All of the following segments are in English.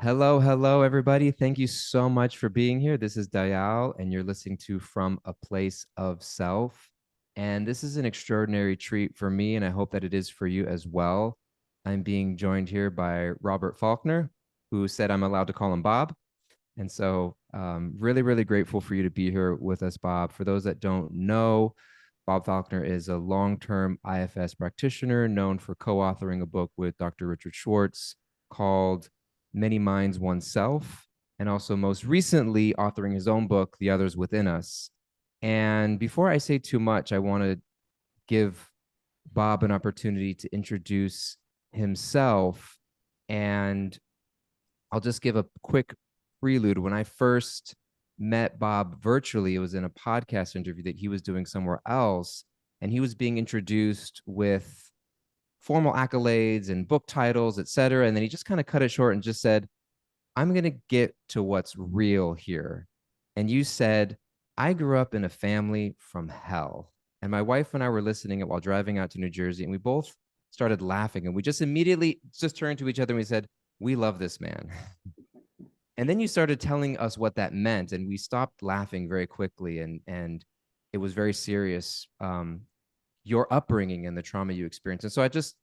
Hello, hello, everybody. Thank you so much for being here. This is Dayal, and you're listening to From a Place of Self. And this is an extraordinary treat for me, and I hope that it is for you as well. I'm being joined here by Robert Faulkner, who said I'm allowed to call him Bob. And so, really, really grateful for you to be here with us, Bob. For those that don't know, Bob Falconer is a long term IFS practitioner known for co authoring a book with Dr. Richard Schwartz called Many Minds Oneself, and also most recently authoring his own book, The Others Within Us. And before I say too much, I want to give Bob an opportunity to introduce himself. And I'll just give a quick prelude. When I first met Bob virtually, it was in a podcast interview that he was doing somewhere else. And he was being introduced with formal accolades and book titles, et cetera. And then he just kind of cut it short and just said, I'm going to get to what's real here. And you said, I grew up in a family from hell. And my wife and I were listening while driving out to New Jersey, and we both started laughing. And we just immediately just turned to each other and we said, we love this man. And then you started telling us what that meant, and we stopped laughing very quickly. And it was very serious, your upbringing and the trauma you experienced. And so I just,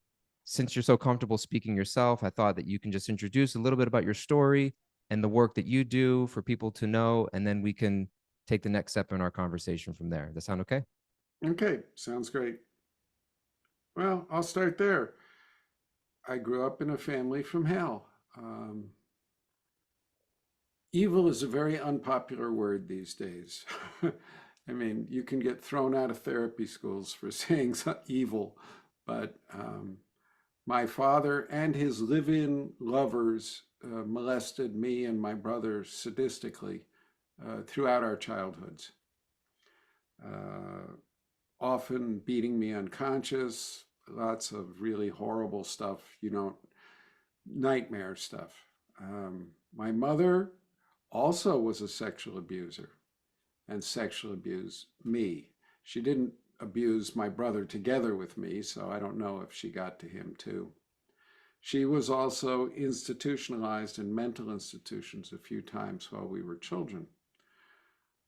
since you're so comfortable speaking yourself, I thought that you can just introduce a little bit about your story and the work that you do for people to know, and then we can take the next step in our conversation from there. Does that sound okay? Okay, sounds great. Well, I'll start there. I grew up in a family from hell. Evil is a very unpopular word these days. I mean, you can get thrown out of therapy schools for saying evil, but my father and his live-in lovers molested me and my brother sadistically throughout our childhoods. Uh, Often beating me unconscious, lots of really horrible stuff, nightmare stuff. My mother also was a sexual abuser and sexual abused me. She didn't abuse my brother together with me, so I don't know if she got to him too. She was also institutionalized in mental institutions a few times while we were children.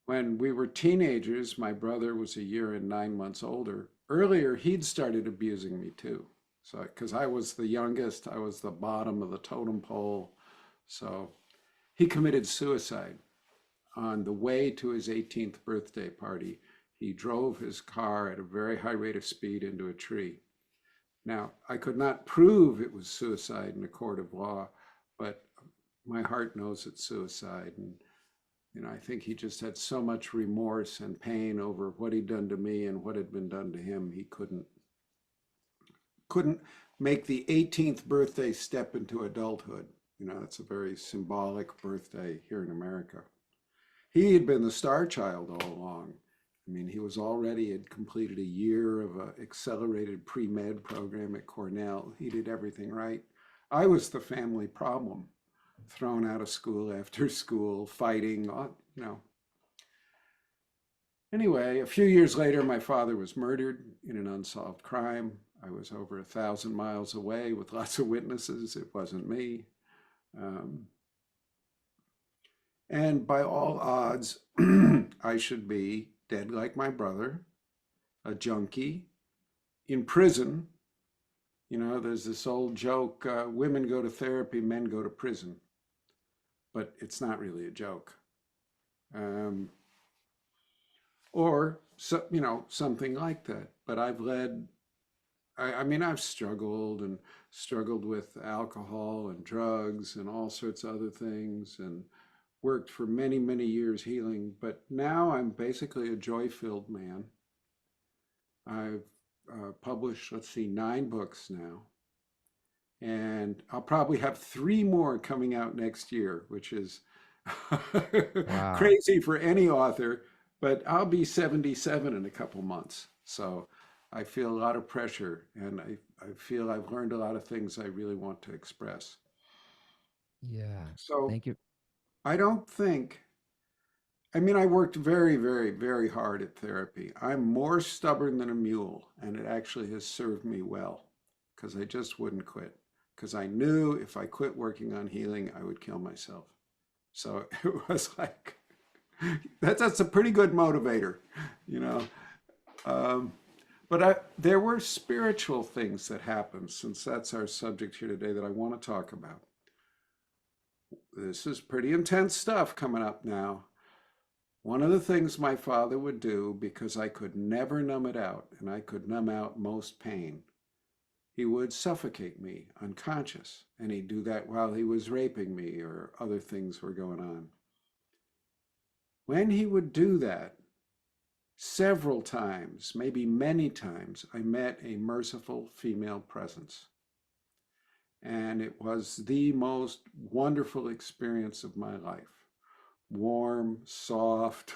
When we were teenagers, my brother was a year and 9 months older. Earlier, he'd started abusing me too. So, because I was the youngest, I was the bottom of the totem pole. So, he committed suicide on the way to his 18th birthday party. He drove his car at a very high rate of speed into a tree. Now, I could not prove it was suicide in a court of law, but my heart knows it's suicide. And I think he just had so much remorse and pain over what he'd done to me and what had been done to him. He couldn't make the 18th birthday step into adulthood. It's a very symbolic birthday here in America. He had been the star child all along. I mean, he was already had completed a year of an accelerated pre-med program at Cornell. He did everything right. I was the family problem, thrown out of school after school, fighting, you know. Anyway, a few years later, my father was murdered in an unsolved crime. I was over 1,000 miles away with lots of witnesses. It wasn't me. Um, and by all odds, I should be dead like my brother, a junkie, in prison. There's this old joke, women go to therapy, men go to prison. But it's not really a joke. Um, or, so, something like that. But I mean, I've struggled with alcohol and drugs and all sorts of other things and worked for many, many years healing. But now I'm basically a joy-filled man. I've published, let's see, 9 books now. And I'll probably have 3 more coming out next year, which is Wow. crazy for any author, but I'll be 77 in a couple months. So I feel a lot of pressure and I feel I've learned a lot of things I really want to express. Yeah. So Thank you. I don't think, I mean, I worked very, very, very hard at therapy. I'm more stubborn than a mule, and it actually has served me well because I just wouldn't quit. because I knew if I quit working on healing, I would kill myself. So it was like, that's a pretty good motivator, you know. Um, there were spiritual things that happened, since that's our subject here today, that I want to talk about. This is pretty intense stuff coming up now. One of the things my father would do, because I could never numb it out, and I could numb out most pain, he would suffocate me unconscious. And he'd do that while he was raping me or other things were going on. When he would do that, several times, maybe many times, I met a merciful female presence. And it was the most wonderful experience of my life. Warm, soft.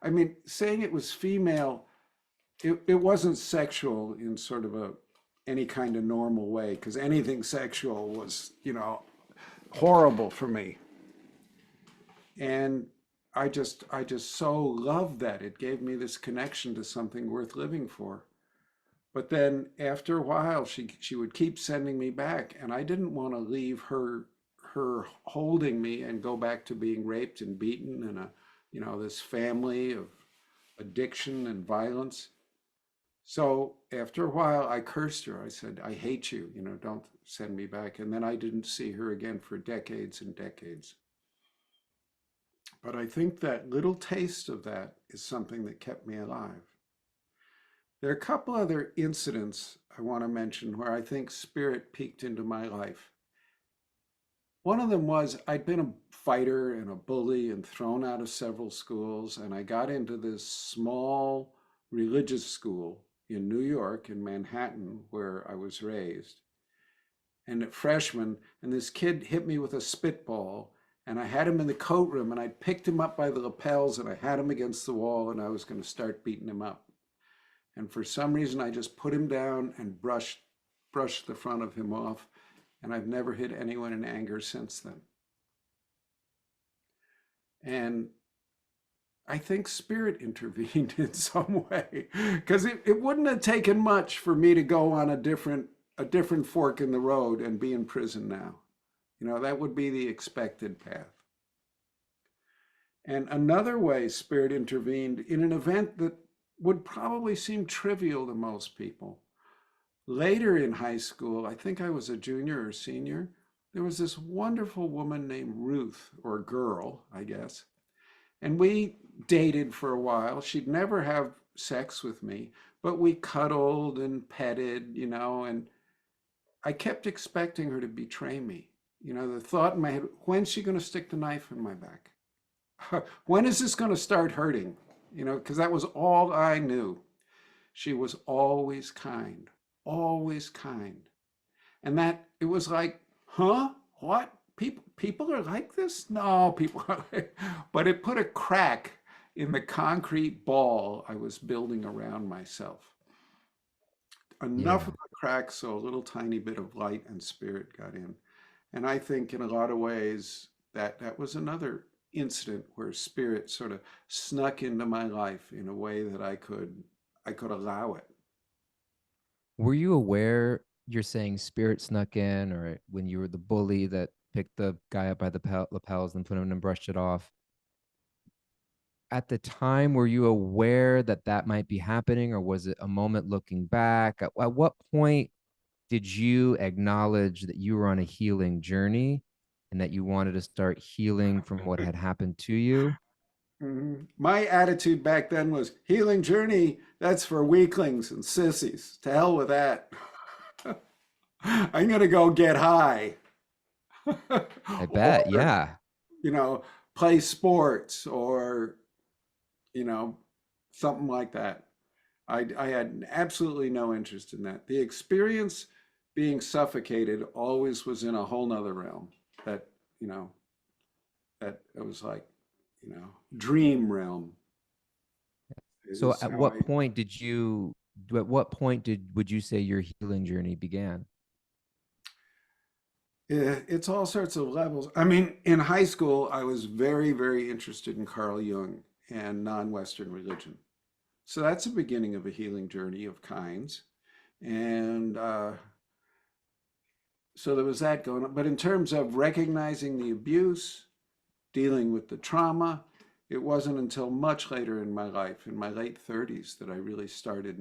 I mean, saying it was female, it wasn't sexual in sort of any kind of normal way, because anything sexual was, horrible for me. And I just so loved that. It gave me this connection to something worth living for. But then after a while, she would keep sending me back, and I didn't want to leave her holding me and go back to being raped and beaten and this family of addiction and violence. So after a while, I cursed her. I said, "I hate you. Don't send me back." And then I didn't see her again for decades and decades. But I think that little taste of that is something that kept me alive. There are a couple other incidents I want to mention where I think spirit peeked into my life. One of them was I'd been a fighter and a bully and thrown out of several schools, and I got into this small religious school in New York, in Manhattan, where I was raised. And at freshman, and this kid hit me with a spitball, and I had him in the coat room, and I picked him up by the lapels, and I had him against the wall, and I was going to start beating him up. And for some reason, I just put him down and brushed the front of him off. And I've never hit anyone in anger since then. And I think spirit intervened in some way, because it wouldn't have taken much for me to go on a different fork in the road and be in prison now. That would be the expected path. And another way spirit intervened in an event that would probably seem trivial to most people. Later in high school, I think I was a junior or senior, there was this wonderful woman named Ruth, or girl, I guess. And we dated for a while. She'd never have sex with me, but we cuddled and petted, and I kept expecting her to betray me. The thought in my head, when's she going to stick the knife in my back? When is this going to start hurting? Because that was all I knew. She was always kind, always kind. And that it was like, huh? What? People are like this? No, people are like, but it put a crack in the concrete ball I was building around myself. Enough Yeah. of a crack so a little tiny bit of light and spirit got in. And I think in a lot of ways that was another incident where spirit sort of snuck into my life in a way that I could allow it. Were you aware you're saying spirit snuck in, or when you were the bully that picked the guy up by the lapels and put him and brushed it off? At the time, were you aware that that might be happening, or was it a moment looking back? At what point did you acknowledge that you were on a healing journey and that you wanted to start healing from what had happened to you? My attitude back then was healing journey, that's for weaklings and sissies. To hell with that. I'm going to go get high. I Or, bet. Yeah. you know, play sports or, you know, something like that. I had absolutely no interest in that. The experience being suffocated always was in a whole nother realm that, you know, that it was like, dream realm So is how I, at what point would you say your healing journey began? it's all sorts of levels. I mean, in high school, I was very, very interested in Carl Jung and non-Western religion. So that's the beginning of a healing journey of kinds. And So there was that going on. But in terms of recognizing the abuse, dealing with the trauma, it wasn't until much later in my life, in my late 30s, that I really started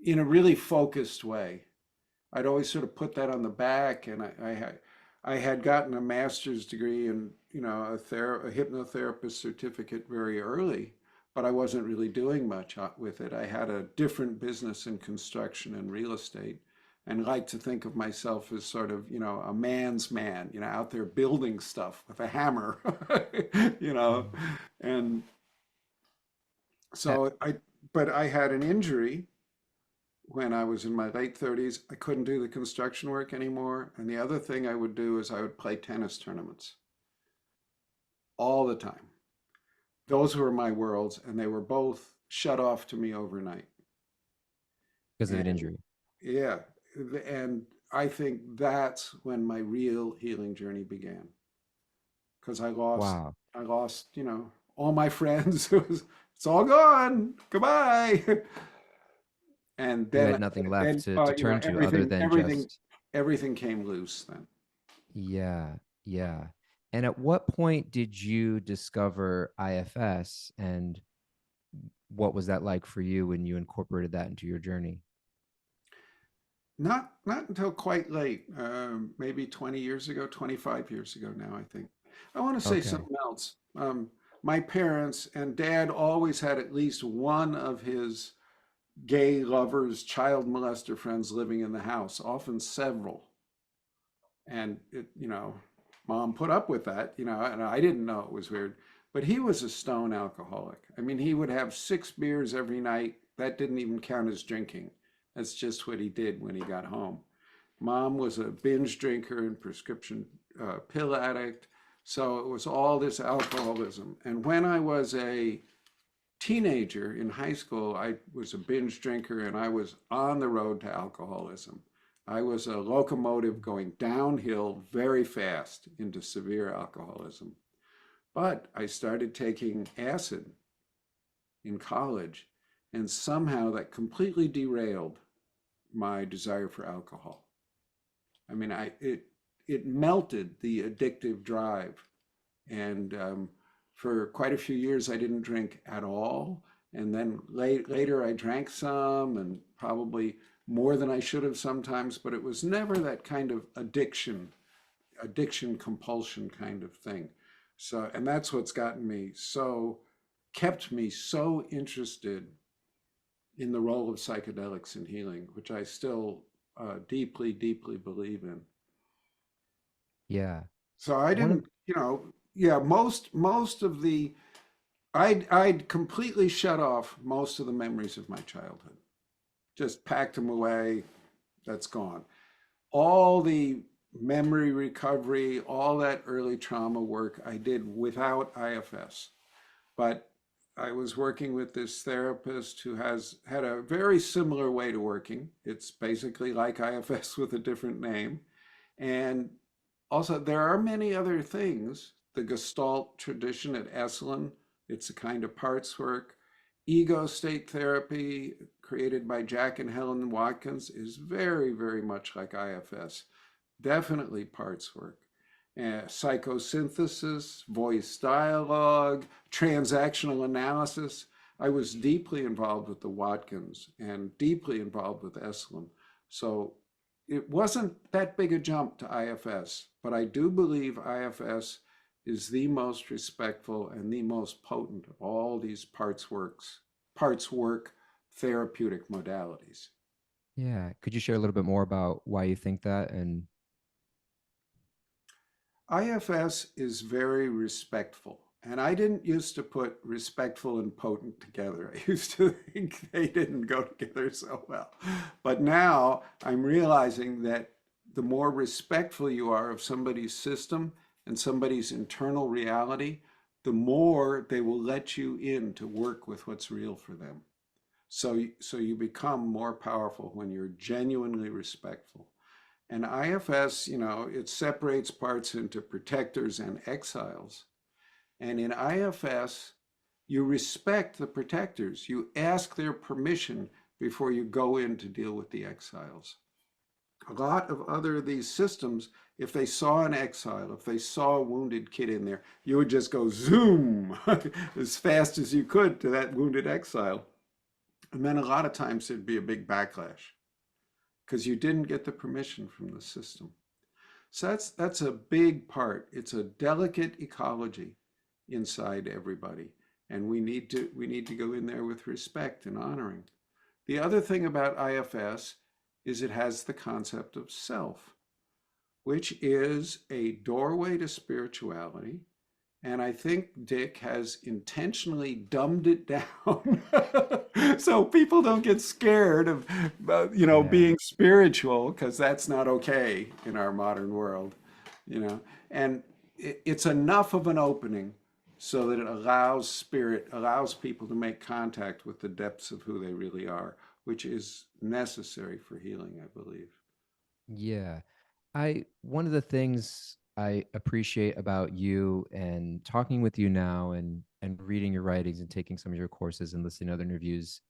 in a really focused way. I'd always sort of put that on the back, and I had gotten a master's degree and a hypnotherapist certificate very early, but I wasn't really doing much with it. I had a different business in construction and real estate, and like to think of myself as sort of a man's man, out there building stuff with a hammer, you know, Mm. and Ha- so but I had an injury when I was in my late 30s. I couldn't do the construction work anymore. And the other thing I would do is I would play tennis tournaments all the time. Those were my worlds, and they were both shut off to me overnight. because of an And injury. yeah, and I think that's when my real healing journey began because Wow. I lost, all my friends. It's all gone. Goodbye. And You then, had nothing left then to turn to other than just, everything came loose then. yeah, yeah. And at what point did you discover IFS, and what was that like for you when you incorporated that into your journey? Not until quite late, maybe 20 years ago, 25 years ago now, I think. I want to say Okay. something else. My parents and dad always had at least one of his gay lovers, child molester friends living in the house, often several. And mom put up with that, and I didn't know it was weird. But he was a stone alcoholic. I mean, he would have 6 beers every night. That didn't even count as drinking. That's just what he did when he got home. Mom was a binge drinker and prescription pill addict. So it was all this alcoholism. And when I was a teenager in high school, I was a binge drinker and I was on the road to alcoholism. I was a locomotive going downhill very fast into severe alcoholism. But I started taking acid in college, and somehow that completely derailed my desire for alcohol. I mean, it melted the addictive drive, and for quite a few years I didn't drink at all. And then later I drank some, and probably more than I should have sometimes, but it was never that kind of addiction compulsion kind of thing. So, and that's what's kept me so interested in the role of psychedelics in healing, which I still deeply, deeply believe in. Yeah. So I One of didn't, yeah, most of the I'd completely shut off most of the memories of my childhood. Just packed them away. That's gone. All the memory recovery, all that early trauma work I did without IFS. But I was working with this therapist who has had a very similar way to working. It's basically like IFS with a different name. And also, there are many other things. The Gestalt tradition at Esalen, it's a kind of parts work. Ego state therapy, created by Jack and Helen Watkins, is very, very much like IFS. Definitely parts work. Psychosynthesis, voice dialogue, transactional analysis. I was deeply involved with the Watkins and deeply involved with Esalen. So it wasn't that big a jump to IFS, but I do believe IFS is the most respectful and the most potent of all these parts work therapeutic modalities. Yeah. Could you share a little bit more about why you think that? And IFS is very respectful. And I didn't used to put respectful and potent together. I used to think they didn't go together so well. But now I'm realizing that the more respectful you are of somebody's system and somebody's internal reality, the more they will let you in to work with what's real for them. So you become more powerful when you're genuinely respectful. And IFS, it separates parts into protectors and exiles. And in IFS, you respect the protectors. You ask their permission before you go in to deal with the exiles. A lot of other of these systems, if they saw an exile, if they saw a wounded kid in there, you would just go zoom as fast as you could to that wounded exile. And then a lot of times there'd be a big backlash because you didn't get the permission from the system. So that's a big part. It's a delicate ecology inside everybody. And we need to go in there with respect and honoring. The other thing about IFS is it has the concept of self, which is a doorway to spirituality. And I think Dick has intentionally dumbed it down so people don't get scared of, Yeah. being spiritual, because that's not okay in our modern world, you know. And it's enough of an opening so that it allows people to make contact with the depths of who they really are, which is necessary for healing, I believe. Yeah. I one of the things I appreciate about you and talking with you now and reading your writings and taking some of your courses and listening to other interviews,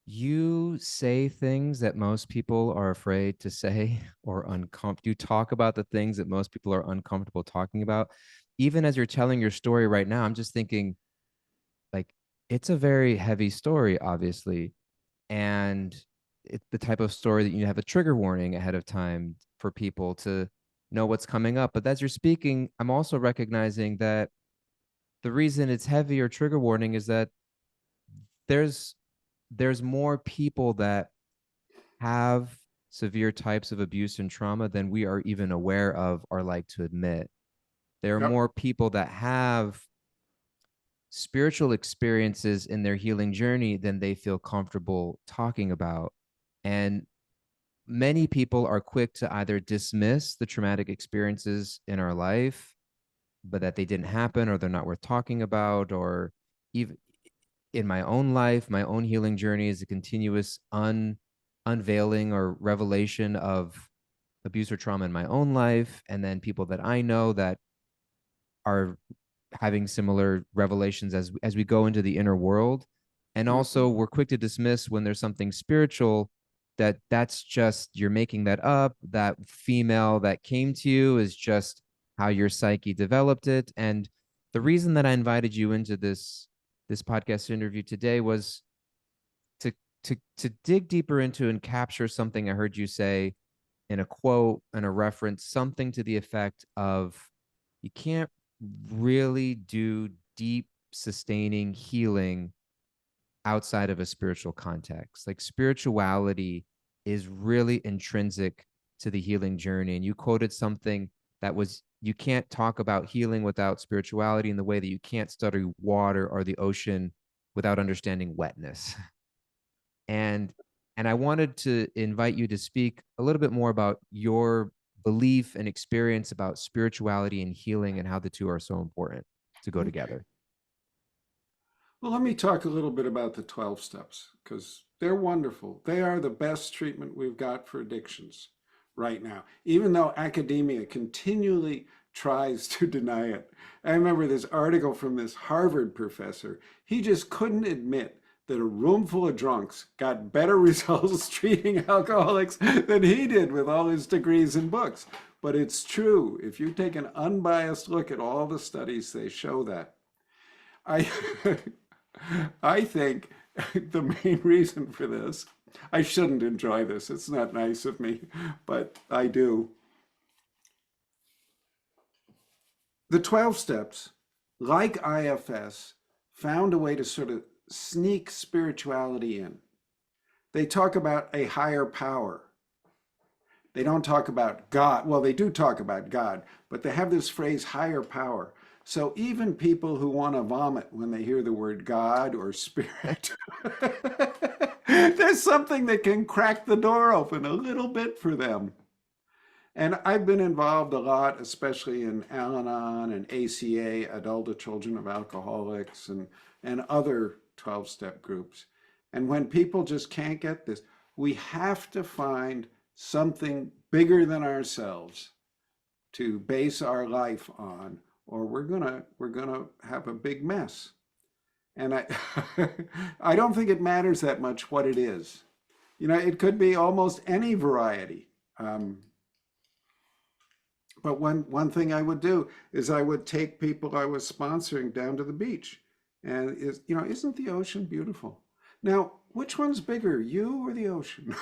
you say things that most people are afraid to say or uncomfortable. You talk about the things that most people are uncomfortable talking about. Even as you're telling your story right now, I'm just thinking like it's a very heavy story, obviously, and it's the type of story that you have a trigger warning ahead of time for people to know what's coming up. But as you're speaking, I'm also recognizing that the reason it's heavy or trigger warning is that there's there's more people that have severe types of abuse and trauma than we are even aware of or like to admit. There are Yep. more people that have spiritual experiences in their healing journey than they feel comfortable talking about. And many people are quick to either dismiss the traumatic experiences in our life, but that they didn't happen or they're not worth talking about, or even in my own life, my own healing journey is a continuous unveiling or revelation of abuse or trauma in my own life. And then people that I know that are having similar revelations as we go into the inner world. And Mhm. also we're quick to dismiss when there's something spiritual that's just you're making that up. That female that came to you is just how your psyche developed it. And the reason that I invited you into this podcast interview today was to to dig deeper into and capture something I heard you say in a quote and a reference, something to the effect of you can't really do deep, sustaining healing outside of a spiritual context. Like spirituality is really intrinsic to the healing journey. And you quoted something that was you can't talk about healing without spirituality in the way that you can't study water or the ocean without understanding wetness. and and I wanted to invite you to speak a little bit more about your belief and experience about spirituality and healing and how the two are so important to go Okay. together. Well, let me talk a little bit about the 12 steps because they're wonderful. They are the best treatment we've got for addictions right now, even though academia continually tries to deny it. I remember this article from this Harvard professor. He just couldn't admit that a room full of drunks got better results treating alcoholics than he did with all his degrees and books. But it's true. If you take an unbiased look at all the studies, they show that. I I think the main reason for this, I shouldn't enjoy this. It's not nice of me, but I do. The 12 steps, like IFS, found a way to sort of sneak spirituality in. They talk about a higher power. They don't talk about God. Well, they do talk about God, but they have this phrase higher power. So even people who want to vomit when they hear the word God or spirit, there's something that can crack the door open a little bit for them. And I've been involved a lot, especially in Al Anon and ACA, Adult Children of Alcoholics, and other 12 step groups. And when people just can't get this, we have to find something bigger than ourselves to base our life on, or we're gonna have a big mess. And I I don't think it matters that much what it is. It could be almost any variety. Um, but one thing I would do is I would take people I was sponsoring down to the beach, and isn't the ocean beautiful? Now, which one's bigger, you or the ocean?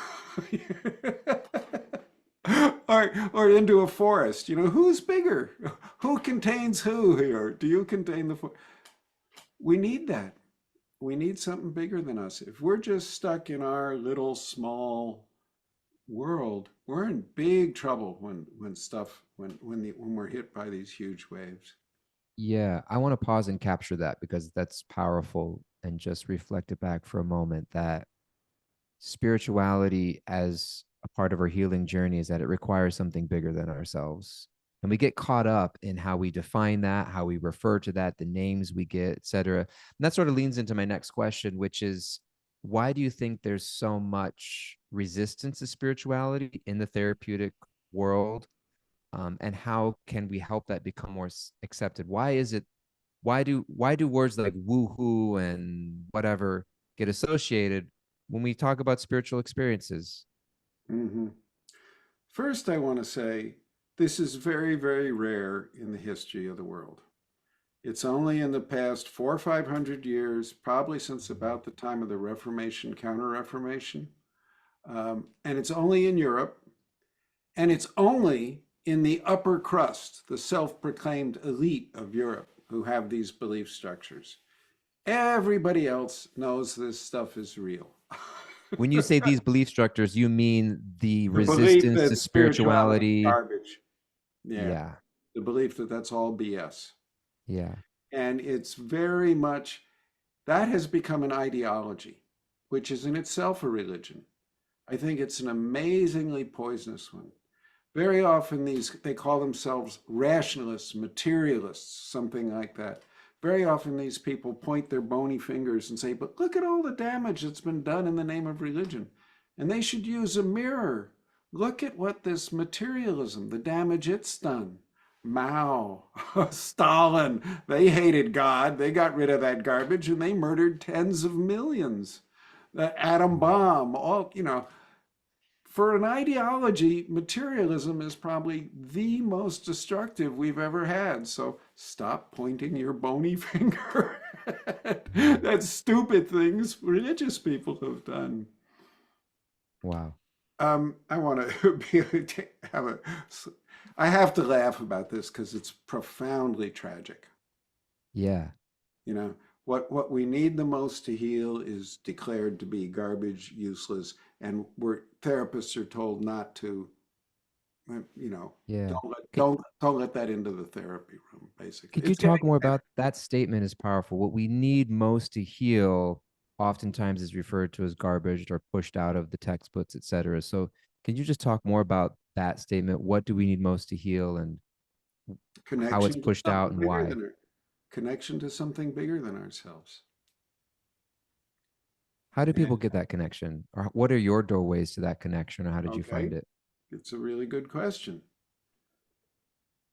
Or into a forest. Who's bigger? Who contains who here? Do you contain the forest? We need that. We need something bigger than us. If we're just stuck in our little small world, we're in big trouble when we're hit by these huge waves. Yeah, I want to pause and capture that because that's powerful and just reflect it back for a moment that spirituality as a part of our healing journey is that it requires something bigger than ourselves. And we get caught up in how we define that, how we refer to that, the names we get, et cetera. And that sort of leans into my next question, which is why do you think there's so much resistance to spirituality in the therapeutic world? And how can we help that become more accepted? Why is it why do words like woohoo and whatever get associated when we talk about spiritual experiences? Hmm. First, I want to say this is very, very rare in the history of the world. It's only in the past 400 or 500 years, probably since about the time of the Reformation, Counter-Reformation, and it's only in Europe, and it's only in the upper crust, the self-proclaimed elite of Europe, who have these belief structures. Everybody else knows this stuff is real. When you say these belief structures, you mean the The belief resistance to that spirituality is spirituality? garbage. Yeah. Yeah, The belief that that's all BS. yeah, And it's very much that has become an ideology, which is in itself a religion. I think it's an amazingly poisonous one. Very often they call themselves rationalists, materialists, something like that. Very often these people point their bony fingers and say, but look at all the damage that's been done in the name of religion. And they should use a mirror. Look at what this materialism, the damage it's done. Mao, Stalin, they hated God. They got rid of that garbage and they murdered tens of millions. The atom bomb, for an ideology, materialism is probably the most destructive we've ever had. So stop pointing your bony finger at stupid things religious people have done. wow, I want to have a. I have to laugh about this because it's profoundly tragic. yeah, You know, what we need the most to heal is declared to be garbage, useless, and we're therapists are told not to. You know, yeah. Could, don't let that into the therapy room. Basically, could you it's getting talk more better. about that statement is powerful. What we need most to heal oftentimes is referred to as garbage or pushed out of the textbooks, et cetera. So can you just talk more about that statement? What do we need most to heal and how it's Connection to pushed out something and bigger why? than our connection to something bigger than ourselves. How do people And get that connection? Or what are your doorways to that connection? Or how did you okay, find it? it's a really good question.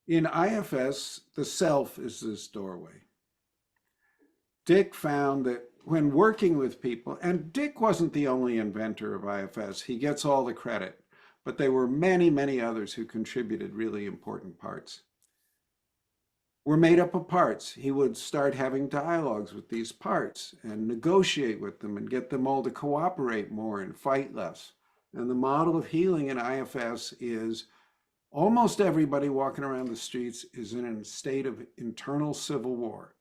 In IFS, the self is this doorway. Dick found that when working with people, and Dick wasn't the only inventor of IFS, he gets all the credit, but there were many, many others who contributed really important parts. Were made up of parts. He would start having dialogues with these parts and negotiate with them and get them all to cooperate more and fight less. And the model of healing in IFS is almost everybody walking around the streets is in a state of internal civil war.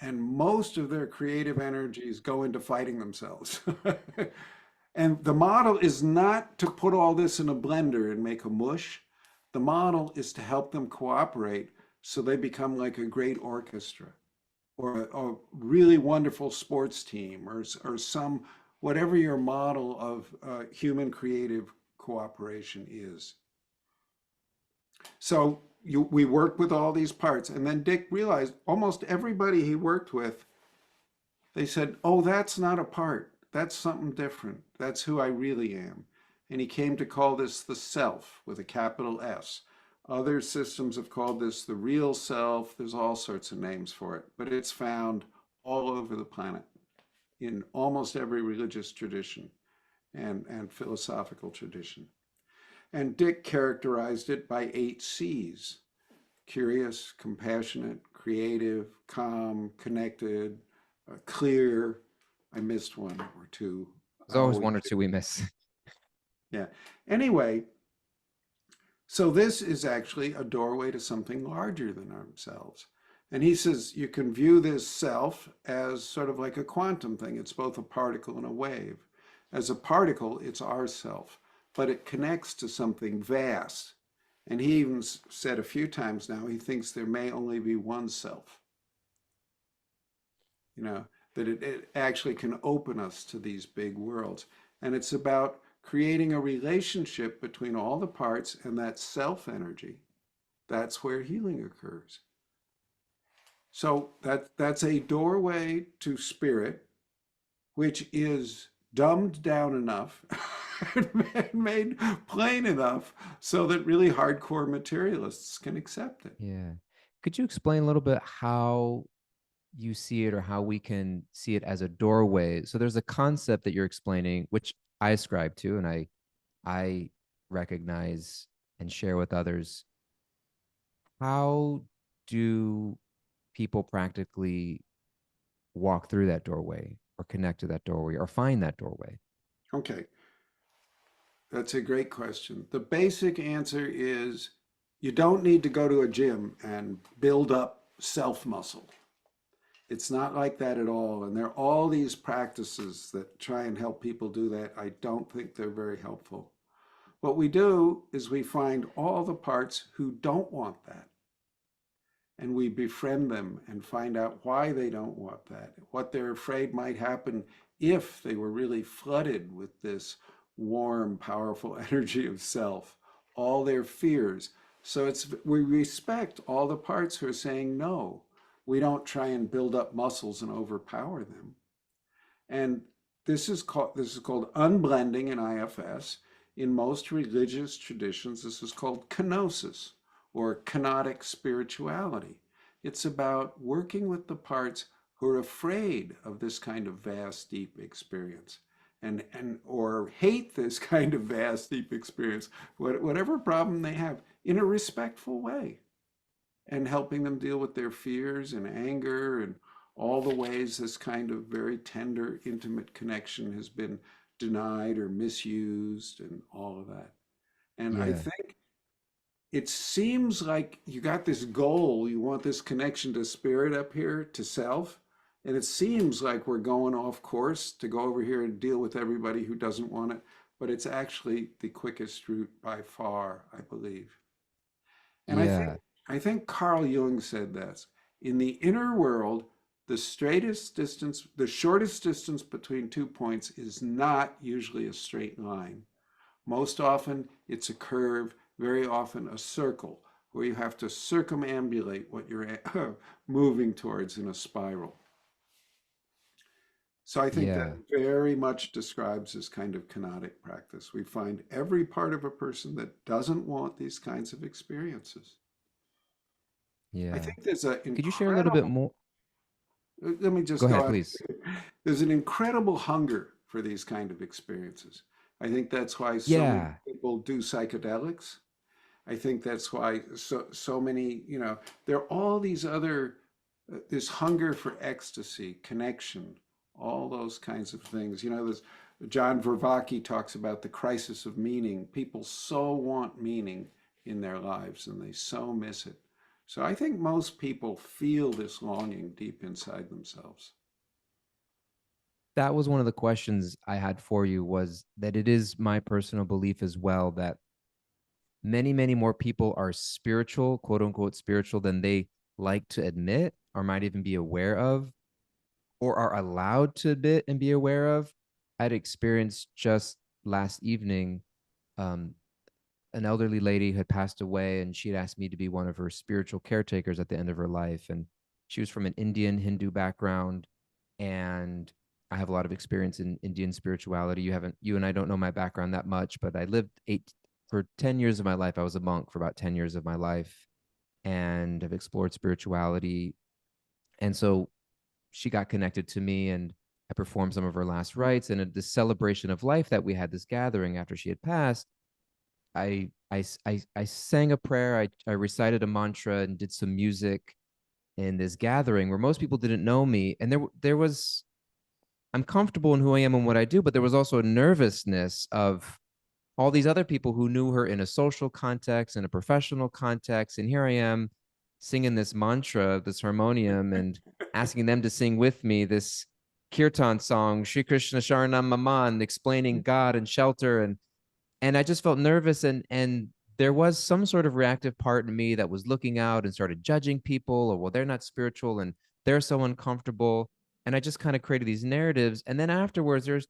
And most of their creative energies go into fighting themselves. And the model is not to put all this in a blender and make a mush. The model is to help them cooperate so they become like a great orchestra or a really wonderful sports team or some, whatever your model of human creative cooperation is. So we worked with all these parts. And then Dick realized almost everybody he worked with, they said, oh, that's not a part. That's something different. That's who I really am. And he came to call this the self with a capital S. Other systems have called this the real self. There's all sorts of names for it, but it's found all over the planet in almost every religious tradition and philosophical tradition. And Dick characterized it by 8 C's: curious, compassionate, creative, calm, connected, clear. I missed one or two. There's I always always one or do. two we miss. Yeah. Anyway, so this is actually a doorway to something larger than ourselves. And he says you can view this self as sort of like a quantum thing. It's both a particle and a wave. As a particle, it's our self, but it connects to something vast. And he even said a few times now he thinks there may only be one self, you know, that it actually can open us to these big worlds. And it's about creating a relationship between all the parts and that self energy. That's where healing occurs. So that's a doorway to spirit, which is dumbed down enough and made plain enough so that really hardcore materialists can accept it. Yeah. Could you explain a little bit how you see it or how we can see it as a doorway? So there's a concept that you're explaining, which I ascribe to and I recognize and share with others. How do people practically walk through that doorway or connect to that doorway or find that doorway? Okay, that's a great question. The basic answer is you don't need to go to a gym and build up self muscle. It's not like that at all. And there are all these practices that try and help people do that. I don't think they're very helpful. What we do is we find all the parts who don't want that. And we befriend them and find out why they don't want that, what they're afraid might happen if they were really flooded with this warm, powerful energy of self, all their fears. So we respect all the parts who are saying no. We don't try and build up muscles and overpower them. And this is called unblending in IFS. In most religious traditions, this is called kenosis or kenotic spirituality. It's about working with the parts who are afraid of this kind of vast, deep experience and or hate this kind of vast, deep experience, whatever problem they have, in a respectful way, and helping them deal with their fears and anger and all the ways this kind of very tender, intimate connection has been denied or misused and all of that. And I Yeah. think it seems like you got this goal, you want this connection to spirit up here, to self. And it seems like we're going off course to go over here and deal with everybody who doesn't want it. But it's actually the quickest route by far, I believe. And I think Yeah. I think Carl Jung said this. In the inner world, the shortest distance between 2 points is not usually a straight line. Most often it's a curve, very often a circle, where you have to circumambulate what you're moving towards in a spiral. So I think that Yeah. very much describes this kind of kenotic practice. We find every part of a person that doesn't want these kinds of experiences. I Yeah. think there's an Could you share a little bit incredible, more? let me Go just go ahead, on. please. There's an incredible hunger for these kind of experiences. I think that's why so many Yeah. people do psychedelics. I think that's why so many, there are all these other, this hunger for ecstasy, connection, all those kinds of things. There's John Vervaeke talks about the crisis of meaning. People so want meaning in their lives and they so miss it. So I think most people feel this longing deep inside themselves. That was one of the questions I had for you was that it is my personal belief as well that many, many more people are spiritual, quote unquote, spiritual than they like to admit or might even be aware of or are allowed to admit and be aware of. I'd experienced just last evening, um, an elderly lady had passed away and she'd asked me to be one of her spiritual caretakers at the end of her life. And she was from an Indian Hindu background. And I have a lot of experience in Indian spirituality. You and I don't know my background that much, but I lived for 10 years of my life. I was a monk for about 10 years of my life and have explored spirituality. And so she got connected to me and I performed some of her last rites and this celebration of life that we had this gathering after she had passed. I sang a prayer, I recited a mantra and did some music in this gathering where most people didn't know me, and there was I'm comfortable in who I am and what I do, but there was also a nervousness of all these other people who knew her in a social context, in a professional context, and here I am singing this mantra, this harmonium, and asking them to sing with me this kirtan song, Shri Krishna Sharanam Maman, explaining God and shelter, and I just felt nervous, and there was some sort of reactive part in me that was looking out and started judging people, or well, they're not spiritual and they're so uncomfortable, and I just kind of created these narratives, and then afterwards there's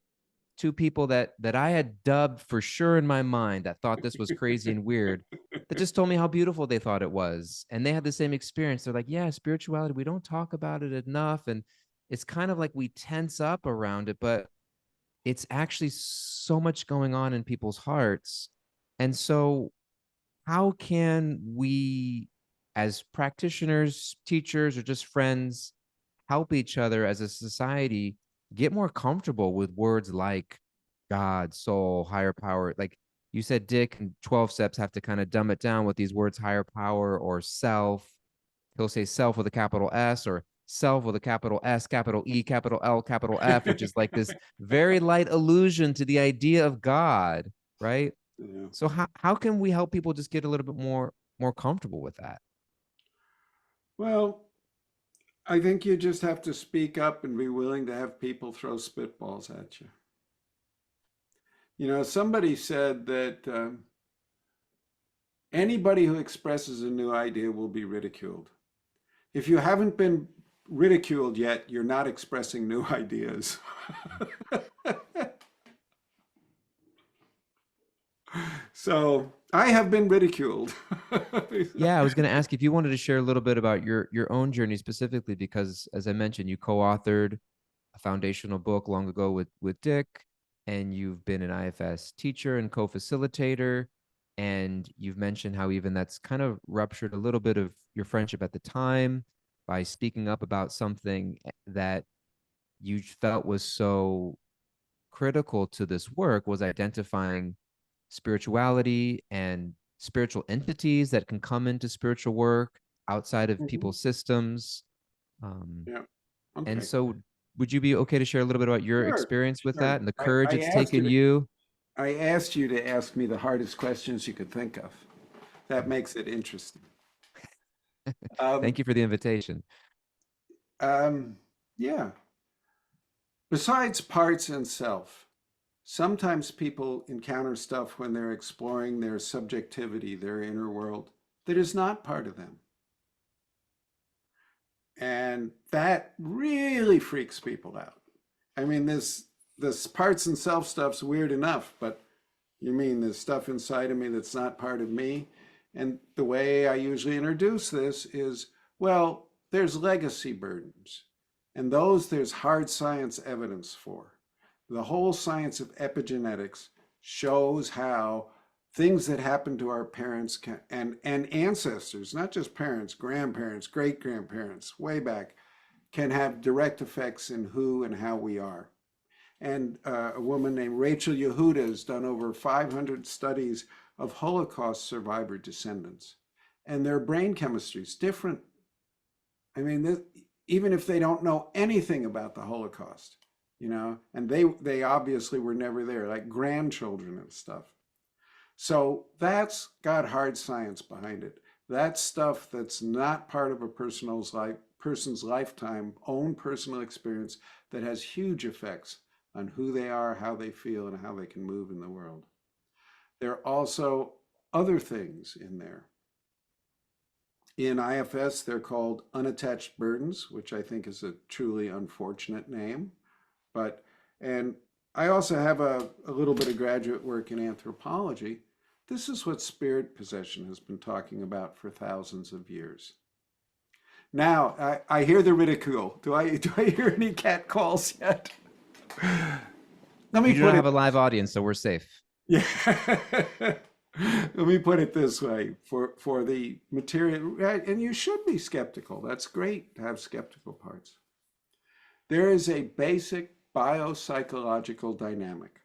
two people that I had dubbed for sure in my mind that thought this was crazy and weird, that just told me how beautiful they thought it was, and they had the same experience. They're like, yeah, spirituality, we don't talk about it enough, and it's kind of like we tense up around it, but it's actually so much going on in people's hearts. And so, how can we, as practitioners, teachers, or just friends, help each other as a society get more comfortable with words like God, soul, higher power? Like you said, Dick and 12 steps have to kind of dumb it down with these words, higher power or self. He'll say self with a capital S or self with a capital S, capital E, capital L, capital F, which is like this very light allusion to the idea of God, right? Yeah. So how can we help people just get a little bit more comfortable with that? Well, I think you just have to speak up and be willing to have people throw spitballs at you. You know, somebody said that anybody who expresses a new idea will be ridiculed. If you haven't been ridiculed yet, you're not expressing new ideas. So I have been ridiculed. Yeah, I was going to ask if you wanted to share a little bit about your own journey specifically, because as I mentioned, you co-authored a foundational book long ago with Dick, and you've been an IFS teacher and co-facilitator, and you've mentioned how even that's kind of ruptured a little bit of your friendship at the time by speaking up about something that you felt was so critical to this work, was identifying spirituality and spiritual entities that can come into spiritual work outside of Mhm. people's systems. Um, Yeah. and Okay. so, would you be okay to share a little bit about your Sure. experience with that Sure. and the I, courage I it's asked you taken to you? I asked you to ask me the hardest questions you could think of. That makes it interesting. Um, Thank you for the invitation. um, yeah. Besides parts and self, sometimes people encounter stuff when they're exploring their subjectivity, their inner world, that is not part of them. And that really freaks people out. I mean, this parts and self stuff's weird enough, but you mean there's stuff inside of me that's not part of me? And the way I usually introduce this is, well, there's legacy burdens, and those there's hard science evidence for. The whole science of epigenetics shows how things that happen to our parents can, and ancestors, not just parents, grandparents, great grandparents, way back, can have direct effects in who and how we are. And a woman named Rachel Yehuda has done over 500 studies of Holocaust survivor descendants. And their brain chemistry is different. I mean, even if they don't know anything about the Holocaust, you know, and they obviously were never there, like grandchildren and stuff. So that's got hard science behind it. That's stuff that's not part of a person's lifetime, own personal experience that has huge effects on who they are, how they feel, and how they can move in the world. There are also other things in there. In IFS, they're called unattached burdens, which I think is a truly unfortunate name. But, and I also have a little bit of graduate work in anthropology. This is what spirit possession has been talking about for thousands of years. Now, I hear the ridicule. Do I hear any cat calls yet? Let me We do put not have it a live audience, so we're safe. Yeah. Let me put it this way for the material, right? And you should be skeptical. That's great to have skeptical parts. There is a basic biopsychological dynamic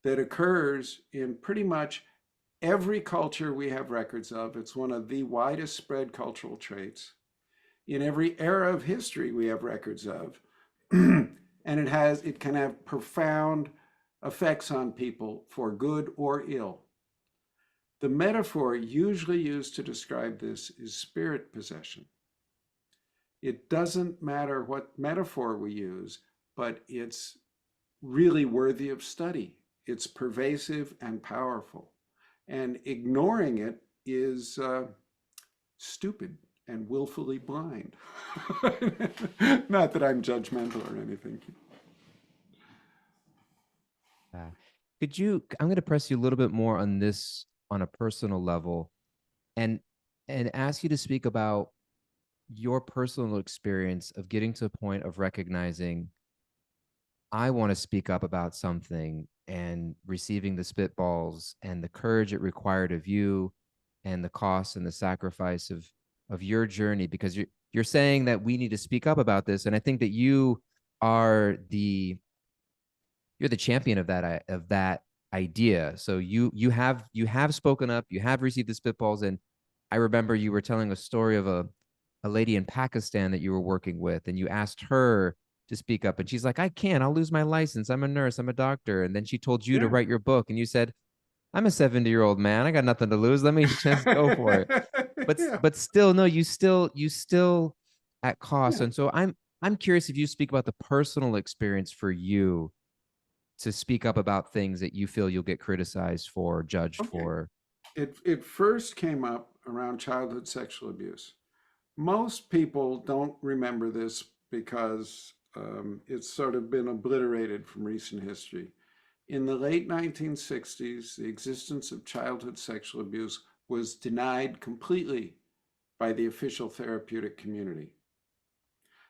that occurs in pretty much Every culture we have records of, it's one of the widest spread cultural traits. In every era of history we have records of. And it can have profound effects on people for good or ill. The metaphor usually used to describe this is spirit possession. It doesn't matter what metaphor we use, but it's really worthy of study. It's pervasive and powerful. And ignoring it is stupid and willfully blind. Not that I'm judgmental or anything. Uh, could you? I'm going to press you a little bit more on this on a personal level, and ask you to speak about your personal experience of getting to a point of recognizing I want to speak up about something and receiving the spitballs and the courage it required of you and the cost and the sacrifice of your journey, because you're saying that we need to speak up about this, and I think that are the you're the champion of that idea. So you have spoken up, you have received the spitballs, and I remember you were telling a story of a lady in Pakistan that you were working with, and you asked her to speak up, and she's like, "I can't. I'll lose my license. I'm a nurse. I'm a doctor." And then she told you to Yeah. write your book, and you said, "I'm a 70-year-old man. I got nothing to lose. Let me just go for it." Yeah. But still, no, you still at cost. Yeah. And so I'm curious if you speak about the personal experience for you to speak up about things that you feel you'll get criticized for, judged Okay. for. It first came up around childhood sexual abuse. Most people don't remember this because it's sort of been obliterated from recent history. In the late 1960s, the existence of childhood sexual abuse was denied completely by the official therapeutic community.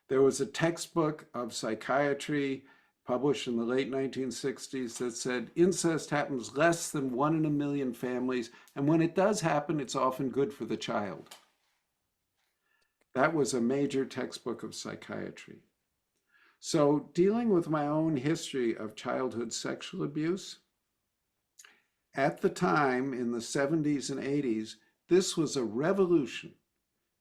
There was a textbook of psychiatry published in the late 1960s that said incest happens less than 1 in a million families, and when it does happen, it's often good for the child. That was a major textbook of psychiatry. So, dealing with my own history of childhood sexual abuse, at the time in the 70s and 80s, this was a revolution.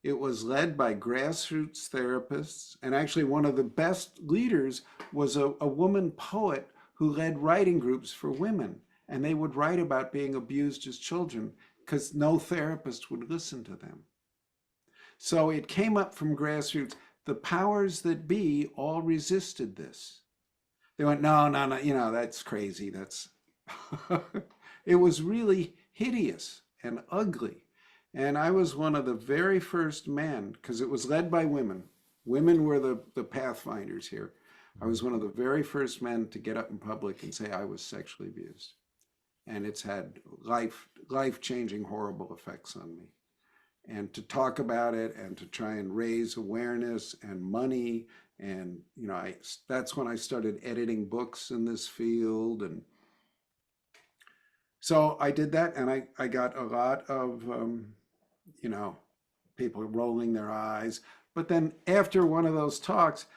It was led by grassroots therapists, and actually, one of the best leaders was a woman poet who led writing groups for women. And they would write about being abused as children because no therapist would listen to them. So it came up from grassroots. The powers that be all resisted this. They went, no, no, no, that's crazy. That's it was really hideous and ugly. And I was one of the very first men, because it was led by women. Women were the pathfinders here. I was one of the very first men to get up in public and say I was sexually abused. And it's had life-changing horrible effects on me. And to talk about it and to try and raise awareness and money. And, that's when I started editing books in this field. And so I did that, and I got a lot of, you know, people rolling their eyes. But then after one of those talks,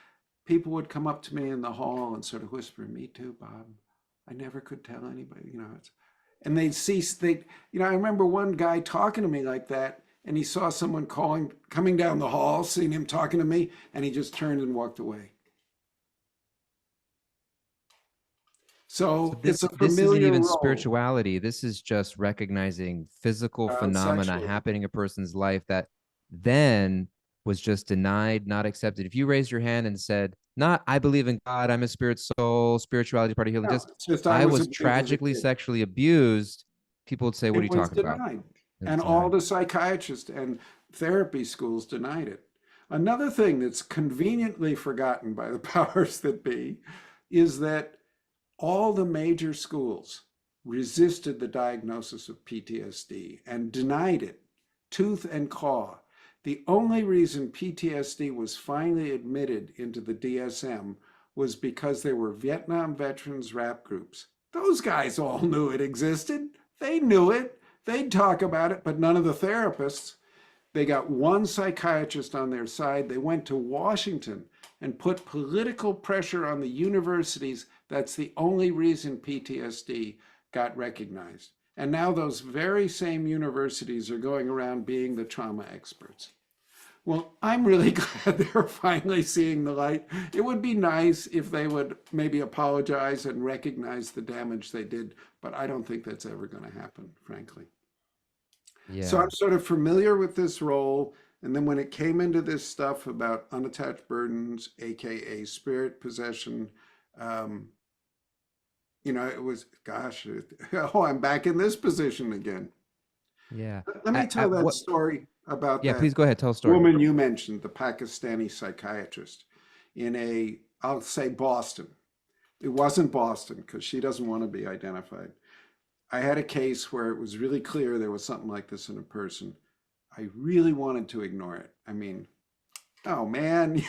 people would come up to me in the hall and sort of whisper, "Me too, Bob. I never could tell anybody, and I remember one guy talking to me like that, and he saw someone coming down the hall, seeing him talking to me, and he just turned and walked away. So So it's a this isn't familiar even role, spirituality. This is just recognizing physical phenomena sexually. happening in a person's life that then was just denied, not accepted. If you raised your hand and said, "Not, I believe in God, I'm a spirit soul, spirituality, part of healing," No, just it's just I I was was abused as a tragically kid. sexually abused, people would say, "What are It you was talking about?" denied. It's And all denied. the psychiatrists and therapy schools denied it. Another thing that's conveniently forgotten by the powers that be is that all the major schools resisted the diagnosis of PTSD and denied it tooth and claw. The only reason PTSD was finally admitted into the DSM was because there were Vietnam veterans rap groups. Those guys all knew it existed. They knew it. They'd talk about it, but none of the therapists. They got one psychiatrist on their side. They went to Washington and put political pressure on the universities. That's the only reason PTSD got recognized. And now those very same universities are going around being the trauma experts. Well, I'm really glad they're finally seeing the light. It would be nice if they would maybe apologize and recognize the damage they did, but I don't think that's ever going to happen, frankly. So Yeah. I'm sort of familiar with this role. And then when it came into this stuff about unattached burdens, AKA spirit possession, um, it was, gosh, oh, I'm back in this position again. Yeah. Let me tell At that what story about Yeah, that please go ahead, tell a story. woman you mentioned, the Pakistani psychiatrist I'll say Boston. It wasn't Boston because she doesn't want to be identified. I had a case where it was really clear there was something like this in a person. I really wanted to ignore it. I mean, oh man,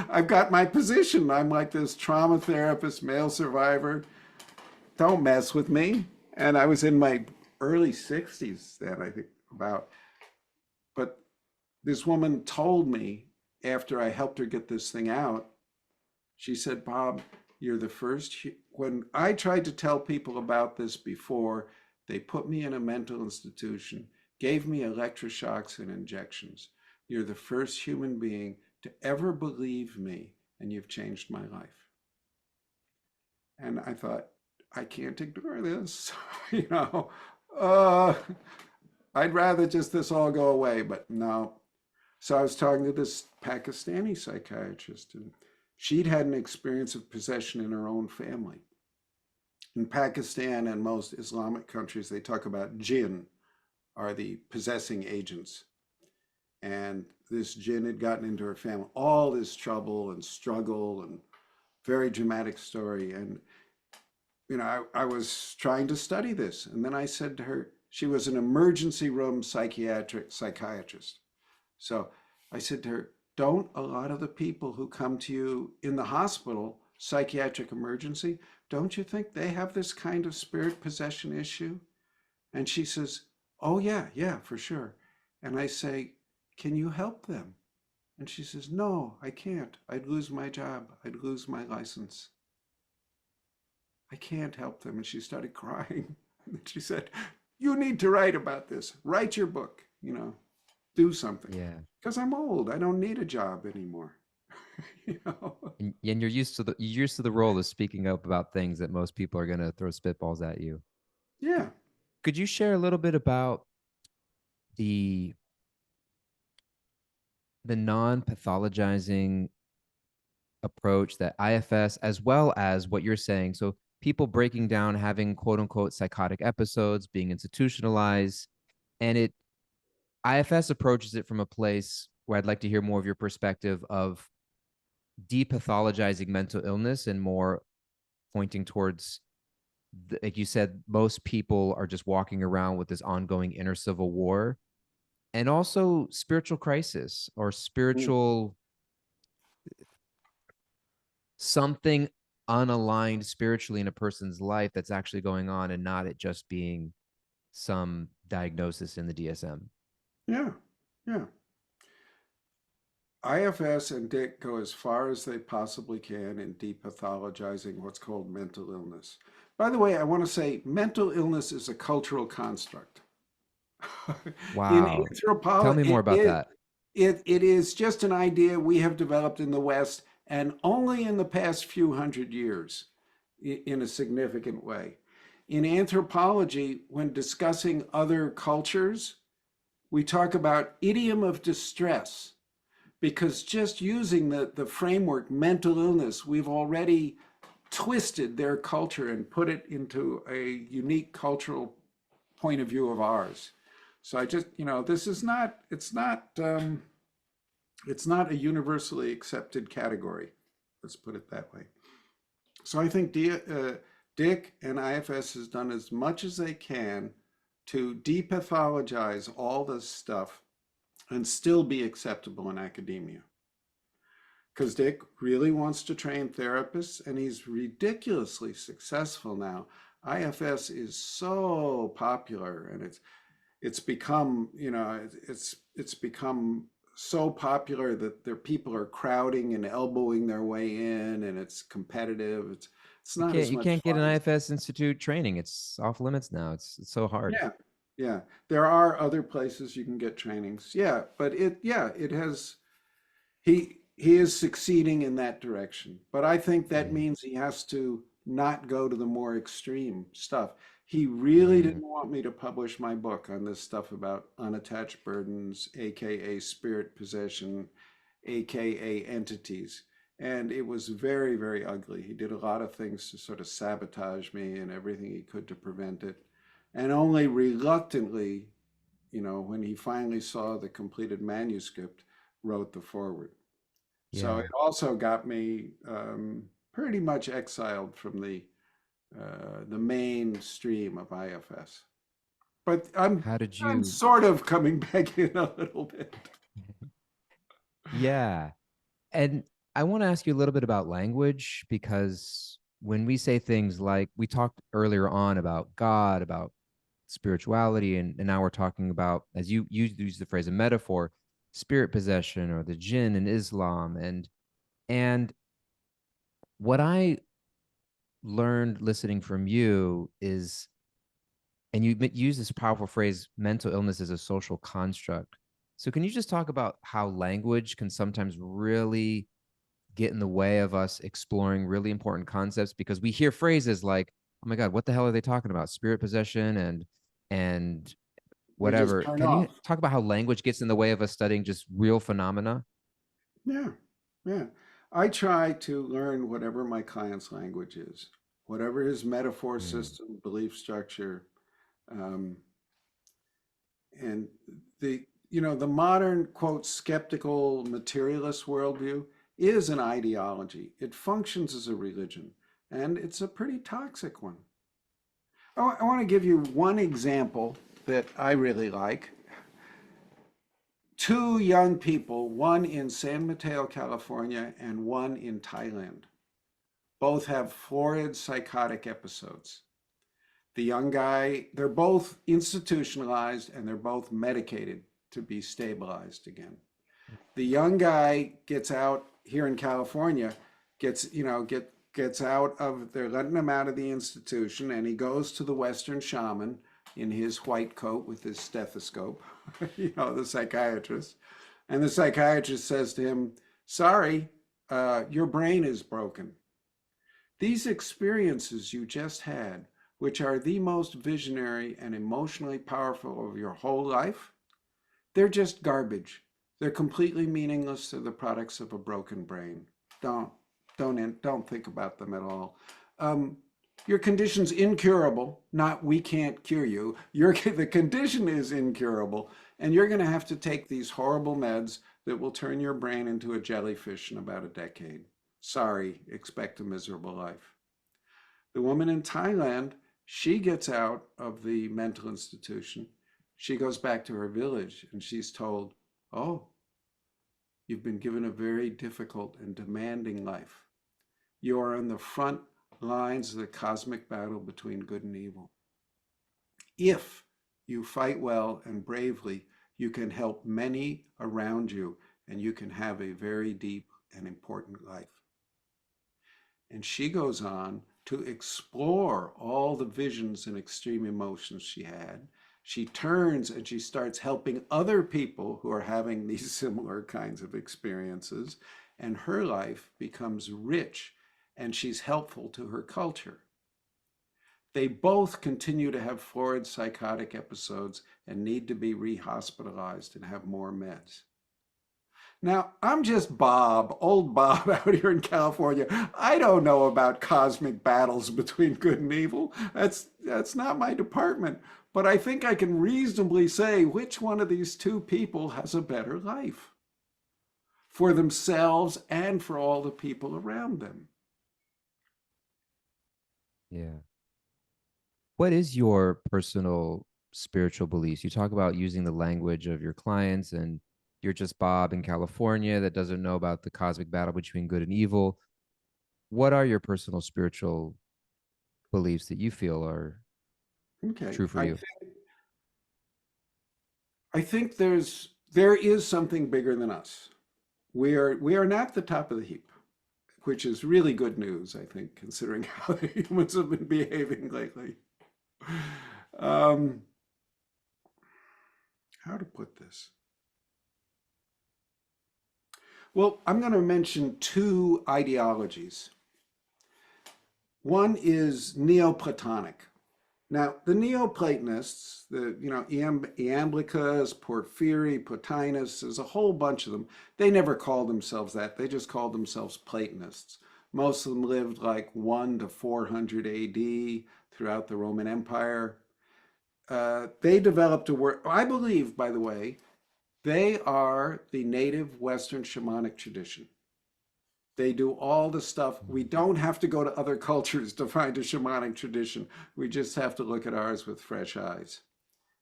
I've got my position. I'm like this trauma therapist, male survivor. Don't mess with me. And I was in my early 60s then, I think, about. But this woman told me after I helped her get this thing out, she said, Bob, you're the first. When I tried to tell people about this before, they put me in a mental institution, gave me electroshocks and injections. You're the first human being to ever believe me, and you've changed my life. And I thought, I can't ignore this. you know, uh, I'd rather just this all go away, but no. So I was talking to this Pakistani psychiatrist, and she'd had an experience of possession in her own family. In Pakistan and most Islamic countries, they talk about jinn, are the possessing agents. And this jinn had gotten into her family, all this trouble and struggle and very dramatic story. And, I was trying to study this. And then I said to her, she was an emergency room psychiatrist. So I said to her, don't a lot of the people who come to you in the hospital, psychiatric emergency, don't you think they have this kind of spirit possession issue? And she says, oh, yeah, yeah, for sure. And I say, can you help them? And she says, no, I can't. I'd lose my job. I'd lose my license. I can't help them. And she started crying. And she said, you need to write about this. Write your book, do something. Yeah. Because I'm old. I don't need a job anymore. you know? And you're used to the role of speaking up about things that most people are gonna throw spitballs at you. Yeah. Could you share a little bit about the the non-pathologizing approach that IFS, as well as what you're saying? So people breaking down, having quote unquote psychotic episodes, being institutionalized, and IFS approaches it from a place where I'd like to hear more of your perspective of depathologizing mental illness and more pointing towards, like you said, most people are just walking around with this ongoing inner civil war and also spiritual crisis or Mm. spiritual something unaligned spiritually in a person's life that's actually going on, and not it just being some diagnosis in the DSM. Yeah. Yeah. IFS and DIC go as far as they possibly can in depathologizing what's called mental illness. By the way, I want to say mental illness is a cultural construct. In Wow. Tell me anthropology, more about that. it is just an idea we have developed in the West and only in the past few hundred years in a significant way. In anthropology, when discussing other cultures, we talk about idiom of distress because just using the framework mental illness, we've already twisted their culture and put it into a unique cultural point of view of ours. So I just, this is not, it's not a universally accepted category. Let's put it that way. So I think Dick and IFS has done as much as they can to depathologize all this stuff and still be acceptable in academia. Because Dick really wants to train therapists and he's ridiculously successful now. IFS is so popular and it's become, it's become so popular that people are crowding and elbowing their way in and it's competitive. It's You not can't as you much can't get an fun as, IFS Institute training. It's off limits now. It's so hard. yeah, yeah. There are other places you can get trainings. Yeah, but it has, he is succeeding in that direction. But I think that Yeah. means he has to not go to the more extreme stuff. He really Mm, didn't want me to publish my book on this stuff about unattached burdens, aka spirit possession, aka entities. And it was very, very ugly. He did a lot of things to sort of sabotage me and everything he could to prevent it. And only reluctantly, when he finally saw the completed manuscript, wrote the foreword. So yeah. it also got me pretty much exiled from the mainstream of IFS. But How did I'm you sort of coming back in a little bit. Yeah. And I want to ask you a little bit about language because when we say things like we talked earlier on about God, about spirituality, and now we're talking about, as you use the phrase a metaphor, spirit possession or the jinn in Islam. And what I learned listening from you is, and you use this powerful phrase, mental illness is a social construct. So can you just talk about how language can sometimes really get in the way of us exploring really important concepts, because we hear phrases like, oh my god, what the hell are they talking about, spirit possession and We just whatever. turn Can you off. talk about how language gets in the way of us studying just real phenomena? Yeah, yeah. I try to learn whatever my client's language is, whatever his metaphor Mm, system, belief structure, um, and the modern quote skeptical materialist worldview is an ideology. It functions as a religion, and it's a pretty toxic one. I want to give you one example that I really like. Two young people, one in San Mateo, California, and one in Thailand, both have florid psychotic episodes. The young guy, they're both institutionalized and they're both medicated to be stabilized again. The young guy gets out here in California, gets out of, they're letting him out of the institution, and he goes to the Western shaman in his white coat with his stethoscope, the psychiatrist. And the psychiatrist says to him, "Sorry, your brain is broken. These experiences you just had, which are the most visionary and emotionally powerful of your whole life, they're just garbage. They're completely meaningless. They're the products of a broken brain. Don't don't think about them at all. Um, your condition's incurable. Not we can't cure you. The condition is incurable, and you're going to have to take these horrible meds that will turn your brain into a jellyfish in about a decade. Sorry, expect a miserable life." The woman in Thailand, she gets out of the mental institution. She goes back to her village and she's told, "Oh, you've been given a very difficult and demanding life. You are on the front lines of the cosmic battle between good and evil. If you fight well and bravely, you can help many around you and you can have a very deep and important life." And she goes on to explore all the visions and extreme emotions she had. She turns and she starts helping other people who are having these similar kinds of experiences, and her life becomes rich and she's helpful to her culture. They both continue to have florid psychotic episodes and need to be rehospitalized and have more meds. Now, I'm just Bob, old Bob out here in California. I don't know about cosmic battles between good and evil. That's not my department. But I think I can reasonably say which one of these two people has a better life for themselves and for all the people around them. yeah. What is your personal spiritual beliefs? You talk about using the language of your clients, and you're just Bob in California that doesn't know about the cosmic battle between good and evil. What are your personal spiritual beliefs that you feel are Okay, true for you? I think there is something bigger than us. We are not the top of the heap. which is really good news, I think, considering how the humans have been behaving lately. Um, how to put this? Well, I'm going to mention two ideologies. One is Neoplatonic. Now, the Neoplatonists, Iamblichus, Porphyry, Plotinus, there's a whole bunch of them. They never called themselves that. They just called themselves Platonists. Most of them lived like 1 to 400 AD throughout the Roman Empire. They developed a word, I believe, by the way, they are the native Western shamanic tradition. They do all the stuff. We don't have to go to other cultures to find a shamanic tradition. We just have to look at ours with fresh eyes.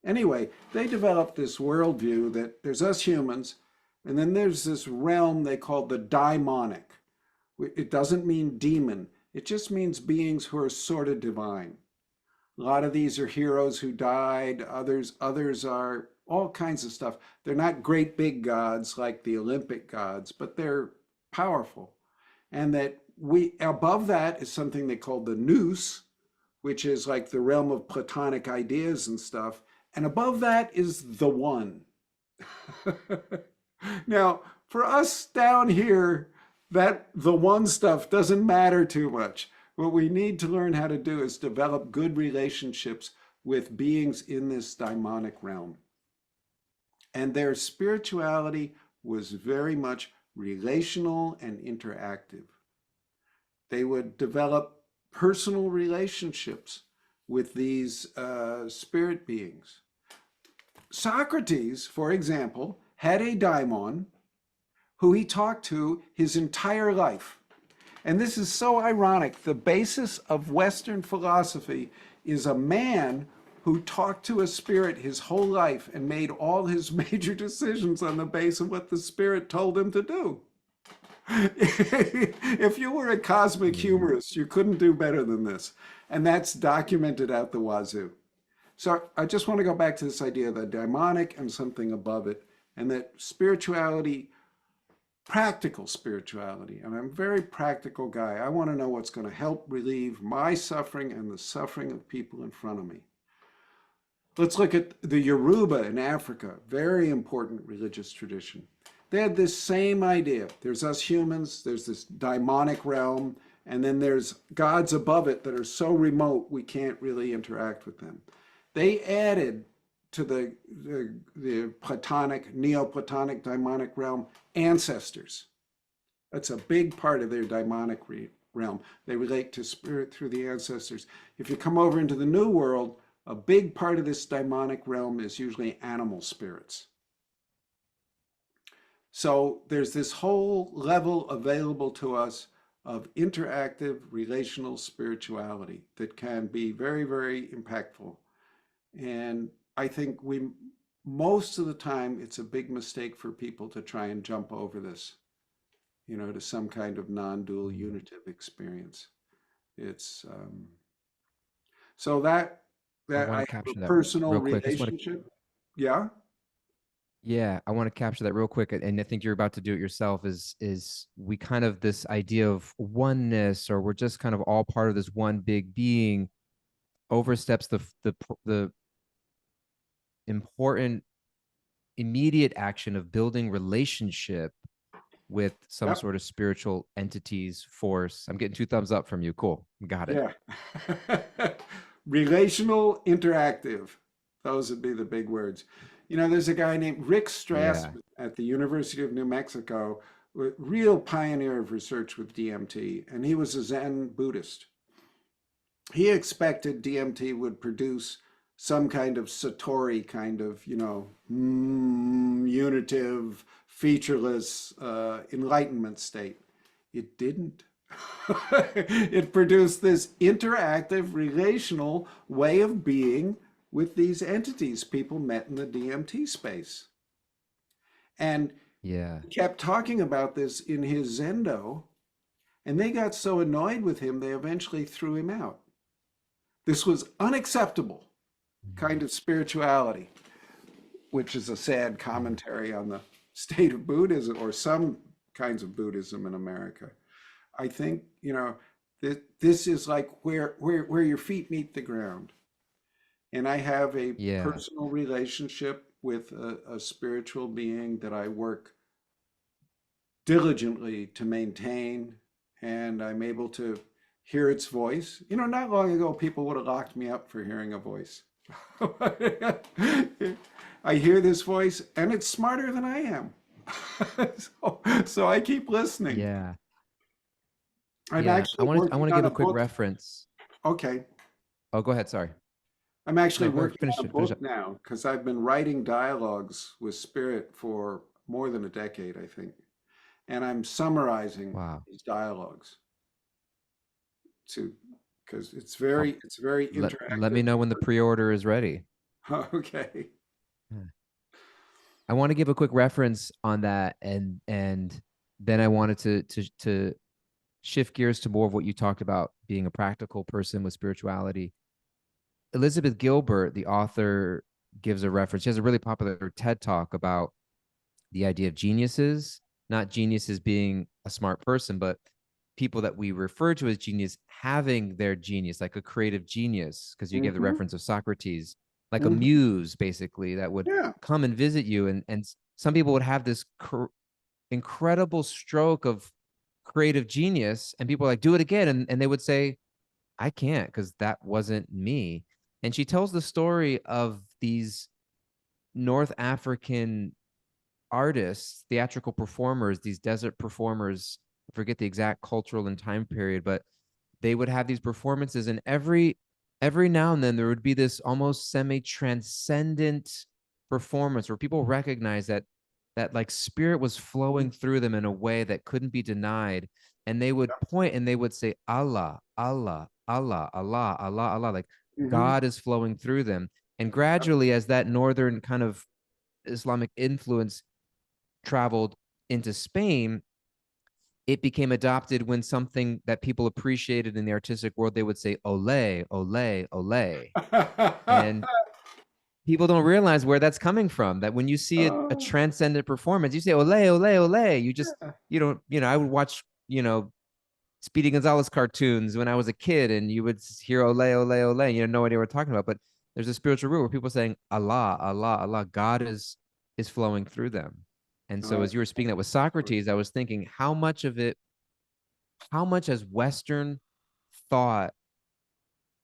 Anyway, they developed this worldview that there's us humans, and then there's this realm they call the daimonic. It doesn't mean demon. It just means beings who are sort of divine. A lot of these are heroes who died. Others are all kinds of stuff. They're not great big gods like the Olympic gods, but they're powerful. And that we above that is something they call the nous, which is like the realm of Platonic ideas and stuff. And above that is the one. Now, for us down here, that the one stuff doesn't matter too much. What we need to learn how to do is develop good relationships with beings in this daimonic realm. And their spirituality was very much relational and interactive. They would develop personal relationships with these spirit beings. Socrates, for example, had a daimon who he talked to his entire life. And this is so ironic. The basis of Western philosophy is a man who talked to a spirit his whole life and made all his major decisions on the basis of what the spirit told him to do. If you were a cosmic humorist, you couldn't do better than this. And that's documented out the wazoo. So I just want to go back to this idea of the daimonic and something above it, and that spirituality, practical spirituality, and I'm a very practical guy. I want to know what's going to help relieve my suffering and the suffering of people in front of me. Let's look at the Yoruba in Africa, very important religious tradition. They had this same idea. There's us humans, there's this daimonic realm, and then there's gods above it that are so remote we can't really interact with them. They added to the Platonic, Neoplatonic daimonic realm, ancestors. That's a big part of their daimonic realm. They relate to spirit through the ancestors. If you come over into the New World, a big part of this daimonic realm is usually animal spirits. So there's this whole level available to us of interactive relational spirituality that can be very, very impactful. And I think most of the time, it's a big mistake for people to try and jump over this, to some kind of non-dual unitive experience. It's so that I I want to have a capture that personal real quick. I just want to relationship. Yeah. Yeah, I want to capture that real quick, and I think you're about to do it yourself. Is we kind of this idea of oneness, or we're just kind of all part of this one big being, oversteps the important immediate action of building relationship with some Yep. sort of spiritual entities, force. I'm getting two thumbs up from you. Cool, got it. Yeah. Relational, interactive. Those would be the big words. There's a guy named Rick Yeah, Strassman at the University of New Mexico, a real pioneer of research with DMT, and he was a Zen Buddhist. He expected DMT would produce some kind of Satori kind of, unitive, featureless enlightenment state. It didn't. It produced this interactive, relational way of being with these entities people met in the DMT space. And yeah, he kept talking about this in his Zendo, and they got so annoyed with him, they eventually threw him out. This was unacceptable kind of spirituality, which is a sad commentary on the state of Buddhism or some kinds of Buddhism in America. I think, this is like where your feet meet the ground. And I have a Yeah. personal relationship with a spiritual being that I work diligently to maintain, and I'm able to hear its voice. Not long ago, people would have locked me up for hearing a voice. I hear this voice, and it's smarter than I am. so I keep listening. Yeah. I'm Yeah. I actually want to I working want to on give a a quick book. reference. Okay. Oh, go ahead. Sorry. I'm actually No, go ahead. working Finish on a it. Finish book up. now because I've been writing dialogues with spirit for more than a decade, I think. And I'm summarizing Wow. these dialogues to because Well, it's very let me interactive. know when the pre-order is ready. Okay. Yeah. I want to give a quick reference on that, and then I wanted to shift gears to more of what you talked about being a practical person with spirituality. Elizabeth Gilbert, the author, gives a reference. She has a really popular TED talk about the idea of geniuses, not geniuses being a smart person, but people that we refer to as genius having their genius, like a creative genius, because you gave the Hmm. reference of Socrates, like a Hmm. muse, basically, that would Yeah. come and visit you. And some people would have this incredible stroke of creative genius, and people are like, do it again. And they would say, I can't because that wasn't me. And she tells the story of these North African artists, theatrical performers, these desert performers, I forget the exact cultural and time period, but they would have these performances, and every now and then there would be this almost semi-transcendent performance where people recognize that like spirit was flowing through them in a way that couldn't be denied. And they would point and they would say, Allah, Allah, Allah, Allah, Allah, Allah, like Hmm. God is flowing through them. And gradually, as that northern kind of Islamic influence traveled into Spain, it became adopted when something that people appreciated in the artistic world, they would say, ole, ole, ole. And people don't realize where that's coming from. That when you see a Oh, transcendent performance, you say, ole, ole, ole. yeah. You don't, I would watch, Speedy Gonzalez cartoons when I was a kid, and you would hear ole, ole, ole. You have no idea what we're talking about. But there's a spiritual root where people are saying, Allah, Allah, Allah. God is flowing through them. And Oh, so as you were speaking that with Socrates, I was thinking how much has Western thought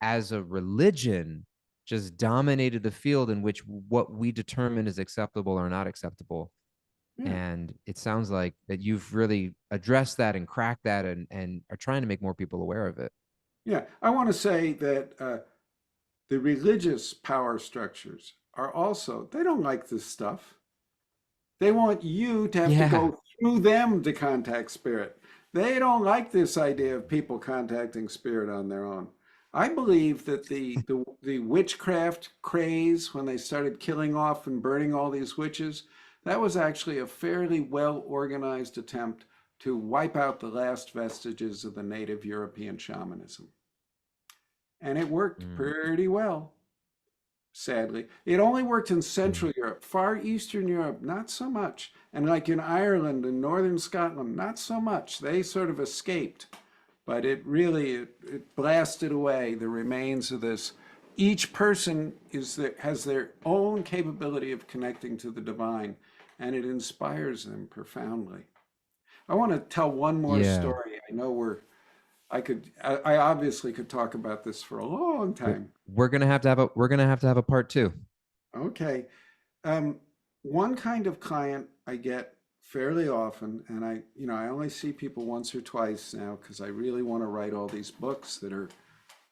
as a religion just dominated the field in which what we determine is acceptable or not acceptable. yeah. And it sounds like that you've really addressed that and cracked that, and are trying to make more people aware of it. Yeah. I want to say that the religious power structures are also, they don't like this stuff. They want you to have to Yeah. go through them to contact spirit. They don't like this idea of people contacting spirit on their own. I believe that the witchcraft craze, when they started killing off and burning all these witches, that was actually a fairly well organized attempt to wipe out the last vestiges of the native European shamanism. And it worked Mm, pretty well, sadly. It only worked in mm. Central Europe. Far Eastern Europe, not so much. And like in Ireland and Northern Scotland, not so much. They sort of escaped. But it blasted away the remains of this. Each person has their own capability of connecting to the divine, and it inspires them profoundly. I want to tell one more Yeah. story. I know I obviously could talk about this for a long Well, time. we're gonna have to have a part two. Okay. Um, One kind of client I get fairly often, and I only see people once or twice now because I really want to write all these books that are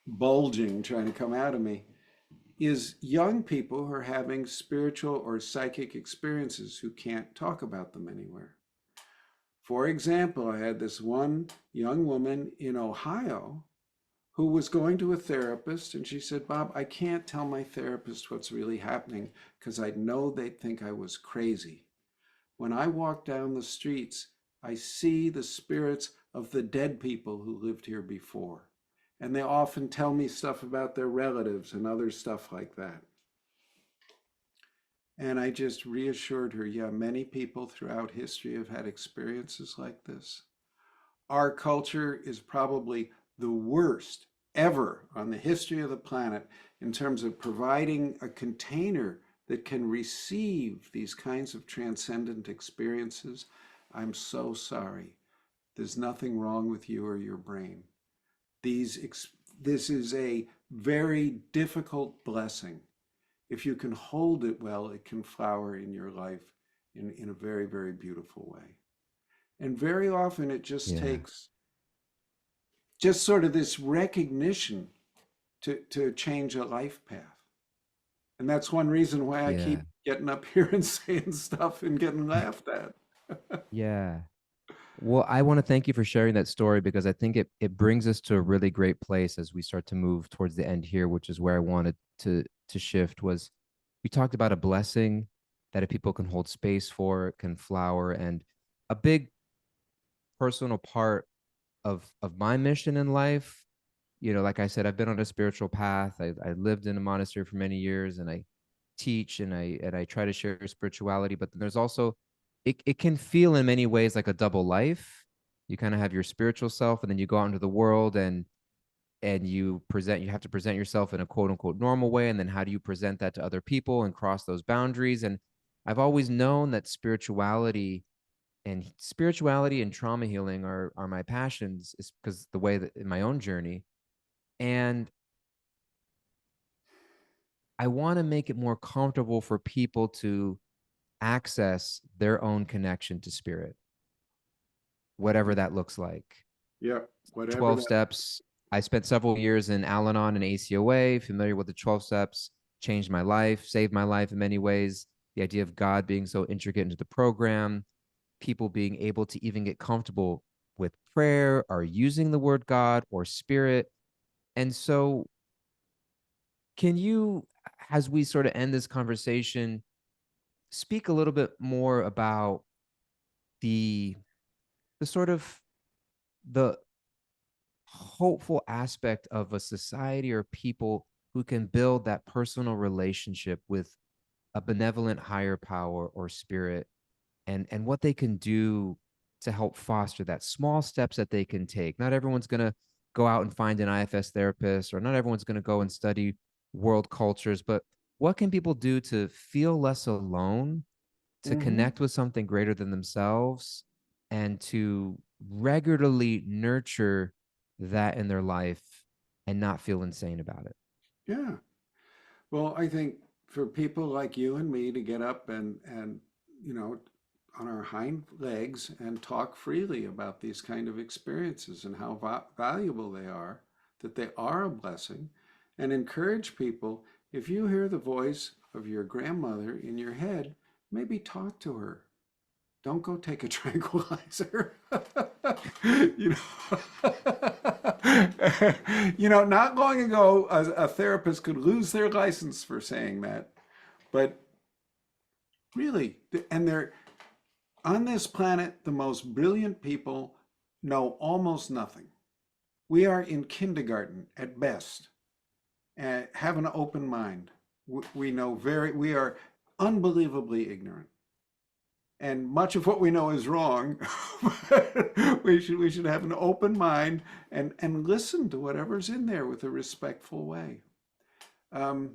bulging, trying to come out of me, is young people who are having spiritual or psychic experiences who can't talk about them anywhere. For example, I had this one young woman in Ohio who was going to a therapist, and she said, Bob, I can't tell my therapist what's really happening because I know they'd think I was crazy. When I walk down the streets, I see the spirits of the dead people who lived here before. And they often tell me stuff about their relatives and other stuff like that. And I just reassured her, yeah, many people throughout history have had experiences like this. our culture is probably the worst ever on the history of the planet in terms of providing a container that can receive these kinds of transcendent experiences. I'm so sorry. There's nothing wrong with you or your brain. These, this is a very difficult blessing. If you can hold it well, it can flower in your life in a very, very beautiful way. And very often it just Yeah. takes just sort of this recognition to change a life path. And that's one reason why I Yeah. keep getting up here and saying stuff and getting laughed at. Yeah. Well, I want to thank you for sharing that story because I think it brings us to a really great place as we start to move towards the end here, which is where I wanted to shift was we talked about a blessing that if people can hold space for, it can flower. And a big personal part of my mission in life, like I said, I've been on a spiritual path. I lived in a monastery for many years and I teach and I try to share spirituality, but then there's also it can feel in many ways like a double life. You kind of have your spiritual self and then you go out into the world and you have to present yourself in a quote unquote normal way. And then how do you present that to other people and cross those boundaries? And I've always known that spirituality and trauma healing are my passions, is because the way that in my own journey. And I want to make it more comfortable for people to access their own connection to spirit, whatever that looks like. Yeah, whatever 12 that. steps. I spent several years in Al Anon and ACOA, familiar with the 12 steps, changed my life, saved my life in many ways. The idea of God being so intricate into the program, people being able to even get comfortable with prayer or using the word God or spirit. And so, can you, as we sort of end this conversation, speak a little bit more about the the sort of the hopeful aspect of a society or people who can build that personal relationship with a benevolent higher power or spirit, and what they can do to help foster that, small steps that they can take. Not everyone's going to go out and find an IFS therapist, or not everyone's going to go and study world cultures, but what can people do to feel less alone, to Hmm. connect with something greater than themselves, and to regularly nurture that in their life and not feel insane about it? Yeah. Well, I think for people like you and me to get up and you know on our hind legs and talk freely about these kind of experiences and how valuable they are, that they are a blessing, and encourage people. If you hear the voice of your grandmother in your head, maybe talk to her. Don't go take a tranquilizer. you know, not long ago, a therapist could lose their license for saying that. But really, and they're on this planet, the most brilliant people know almost nothing. We are in kindergarten at best, and have an open mind. We are unbelievably ignorant. And much of what we know is wrong. We should have an open mind and listen to whatever's in there with a respectful way. Um,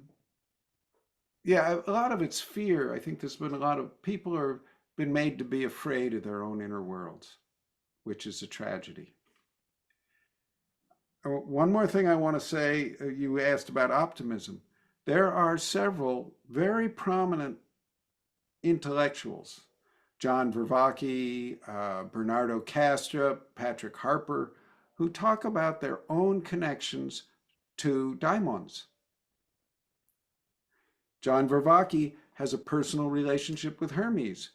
yeah, a lot of it's fear. I think there's been a lot of people are been made to be afraid of their own inner worlds, which is a tragedy. One more thing I want to say, you asked about optimism. There are several very prominent intellectuals, John Vervaeke, Bernardo Castro, Patrick Harper, who talk about their own connections to daimons. John Vervaeke has a personal relationship with Hermes,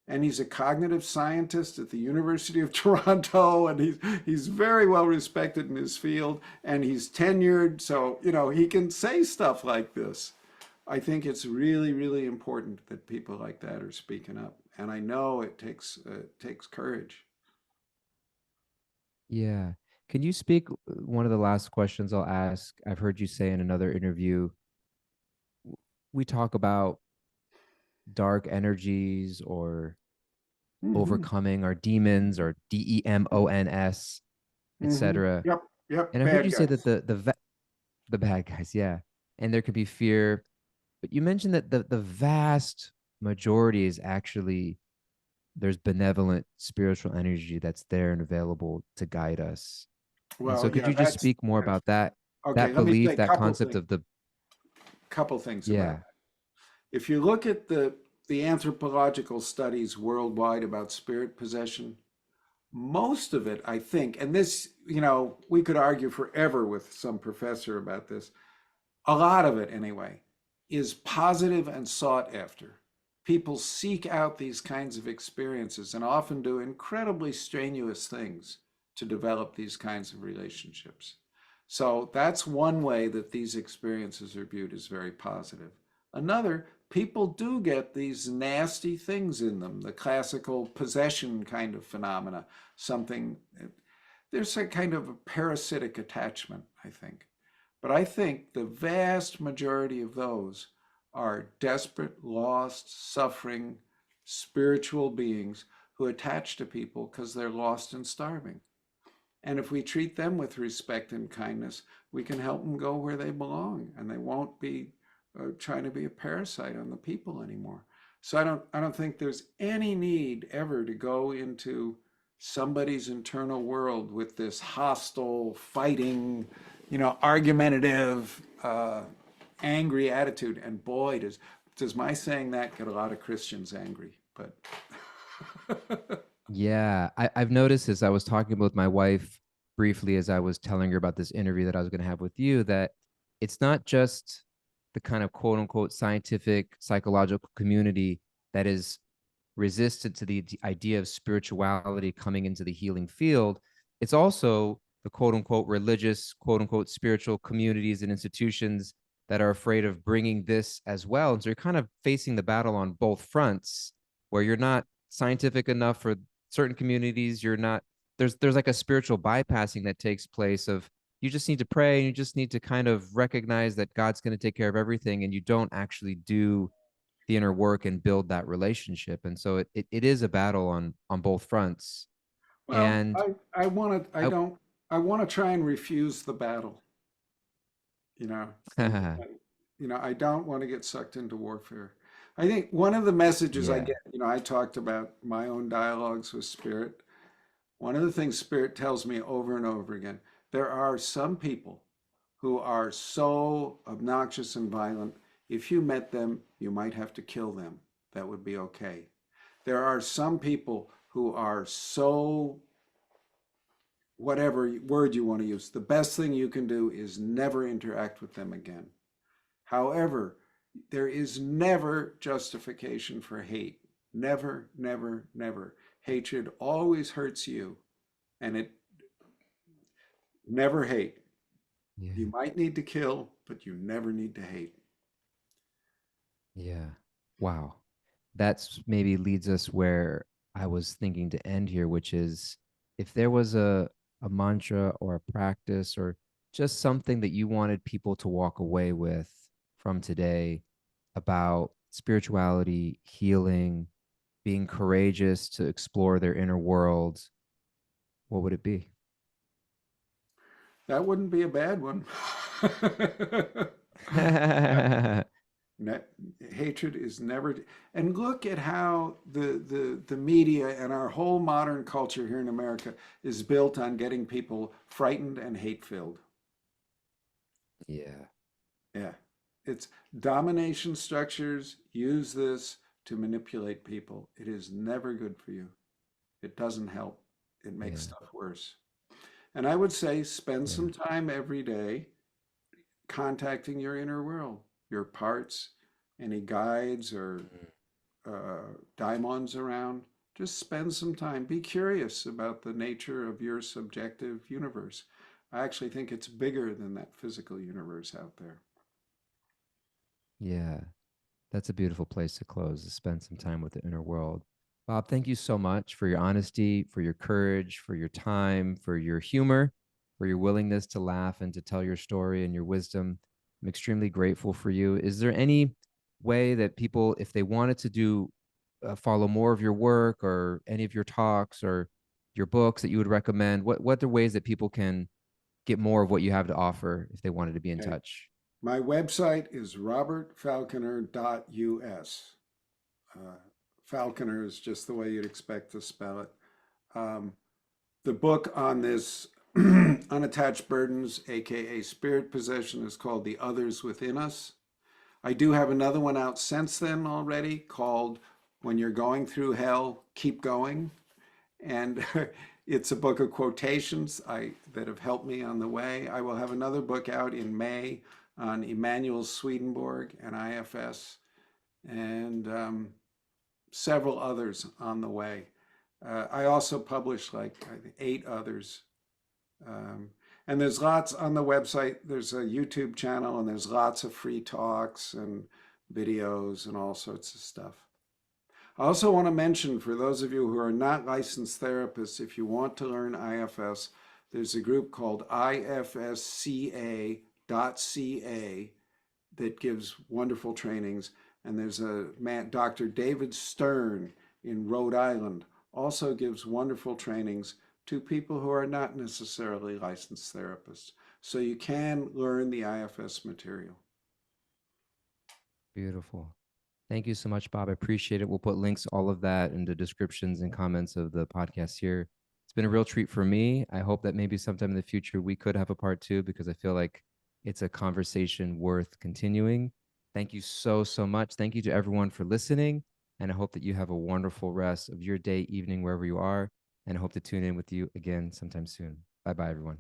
and he's a cognitive scientist at the University of Toronto, and he's very well respected in his field, and he's tenured, so he can say stuff like this. I think it's really, really important that people like that are speaking up, and I know it takes courage. Yeah. Can you speak? One of the last questions I'll ask, I've heard you say in another interview, we talk about dark energies or Mm-hmm. overcoming our demons or DEMONS, Mm-hmm. etc. Yep. Yep. And I heard Bad you say that guys. the bad guys, yeah, and there could be fear, but you mentioned that the vast majority is actually there's benevolent spiritual energy that's there and available to guide us. And so Well, could yeah, you just speak more that's about that okay. that Let me say belief, a that concept of the couple things about yeah. that. If you look at the anthropological studies worldwide about spirit possession, most of it, I think, and this, we could argue forever with some professor about this, a lot of it anyway, is positive and sought after. People seek out these kinds of experiences and often do incredibly strenuous things to develop these kinds of relationships. So that's one way that these experiences are viewed as very positive. Another, people do get these nasty things in them, the classical possession kind of phenomena, something, there's a kind of a parasitic attachment, I think. But I think the vast majority of those are desperate, lost, suffering, spiritual beings who attach to people because they're lost and starving. And if we treat them with respect and kindness, we can help them go where they belong, and they won't be trying to be a parasite on the people anymore. So I don't think there's any need ever to go into somebody's internal world with this hostile, fighting, argumentative, angry attitude. And boy, does my saying that get a lot of Christians angry. But Yeah, I've noticed this. I was talking with my wife briefly as I was telling her about this interview that I was going to have with you, that it's not just the kind of quote unquote scientific psychological community that is resistant to the idea of spirituality coming into the healing field. It's also the quote unquote religious, quote unquote spiritual communities and institutions that are afraid of bringing this as well. And so you're kind of facing the battle on both fronts, where you're not scientific enough for certain communities. You're not, there's like a spiritual bypassing that takes place of, you just need to pray and you just need to kind of recognize that God's going to take care of everything, and you don't actually do the inner work and build that relationship. And so it is a battle on both fronts. well, And I want to I I don't I want to try and refuse the battle, you know, and I don't want to get sucked into warfare. I think one of the messages I yeah, get, I talked about my own dialogues with spirit. One of the things spirit tells me over and over again, there are some people who are so obnoxious and violent, if you met them, you might have to kill them. That would be okay. There are some people who are so, whatever word you want to use, the best thing you can do is never interact with them again. However, there is never justification for hate. Never, never, never. Hatred always hurts you, and it never hate. You yeah, might need to kill, but you never need to hate. yeah. Wow. That's maybe leads us where I was thinking to end here, which is, if there was a mantra or a practice or just something that you wanted people to walk away with from today about spirituality, healing, being courageous to explore their inner world, what would it be? That wouldn't be a bad one. Ne- Hatred is never. And look at how the media and our whole modern culture here in America is built on getting people frightened and hate filled. Yeah, Yeah. It's domination structures use this to manipulate people. It is never good for you. It doesn't help. It makes yeah, stuff worse. And I would say spend yeah. some time every day contacting your inner world, your parts, any guides or Mm. daimons around. Just spend some time. Be curious about the nature of your subjective universe. I actually think it's bigger than that physical universe out there. Yeah. That's a beautiful place to close, to spend some time with the inner world. Bob, thank you so much for your honesty, for your courage, for your time, for your humor, for your willingness to laugh and to tell your story and your wisdom. I'm extremely grateful for you. Is there any way that people, if they wanted to do follow more of your work or any of your talks or your books that you would recommend? What are ways that people can get more of what you have to offer if they wanted to be in Okay. touch? My website is robertfalconer.us. Uh, Falconer is just the way you'd expect to spell it. Um, the book on this unattached burdens, aka spirit possession, is called The Others Within Us. I do have another one out since then already called When You're Going Through Hell, Keep Going. And it's a book of quotations that have helped me on the way. I will have another book out in May on Emanuel Swedenborg and IFS, and several others on the way. I also published like I think 8 others. Um, and there's lots on the website. There's a YouTube channel, and there's lots of free talks and videos and all sorts of stuff. I also want to mention for those of you who are not licensed therapists, if you want to learn IFS, there's a group called ifsca.ca that gives wonderful trainings. And there's a man, Dr. David Stern in Rhode Island, also gives wonderful trainings to people who are not necessarily licensed therapists. So you can learn the IFS material. Beautiful. Thank you so much, Bob. I appreciate it. We'll put links, all of that, in the descriptions and comments of the podcast here. It's been a real treat for me. I hope that maybe sometime in the future we could have a part two because I feel like it's a conversation worth continuing. Thank you so, so much. Thank you to everyone for listening. And I hope that you have a wonderful rest of your day, evening, wherever you are. And I hope to tune in with you again sometime soon. Bye bye, everyone.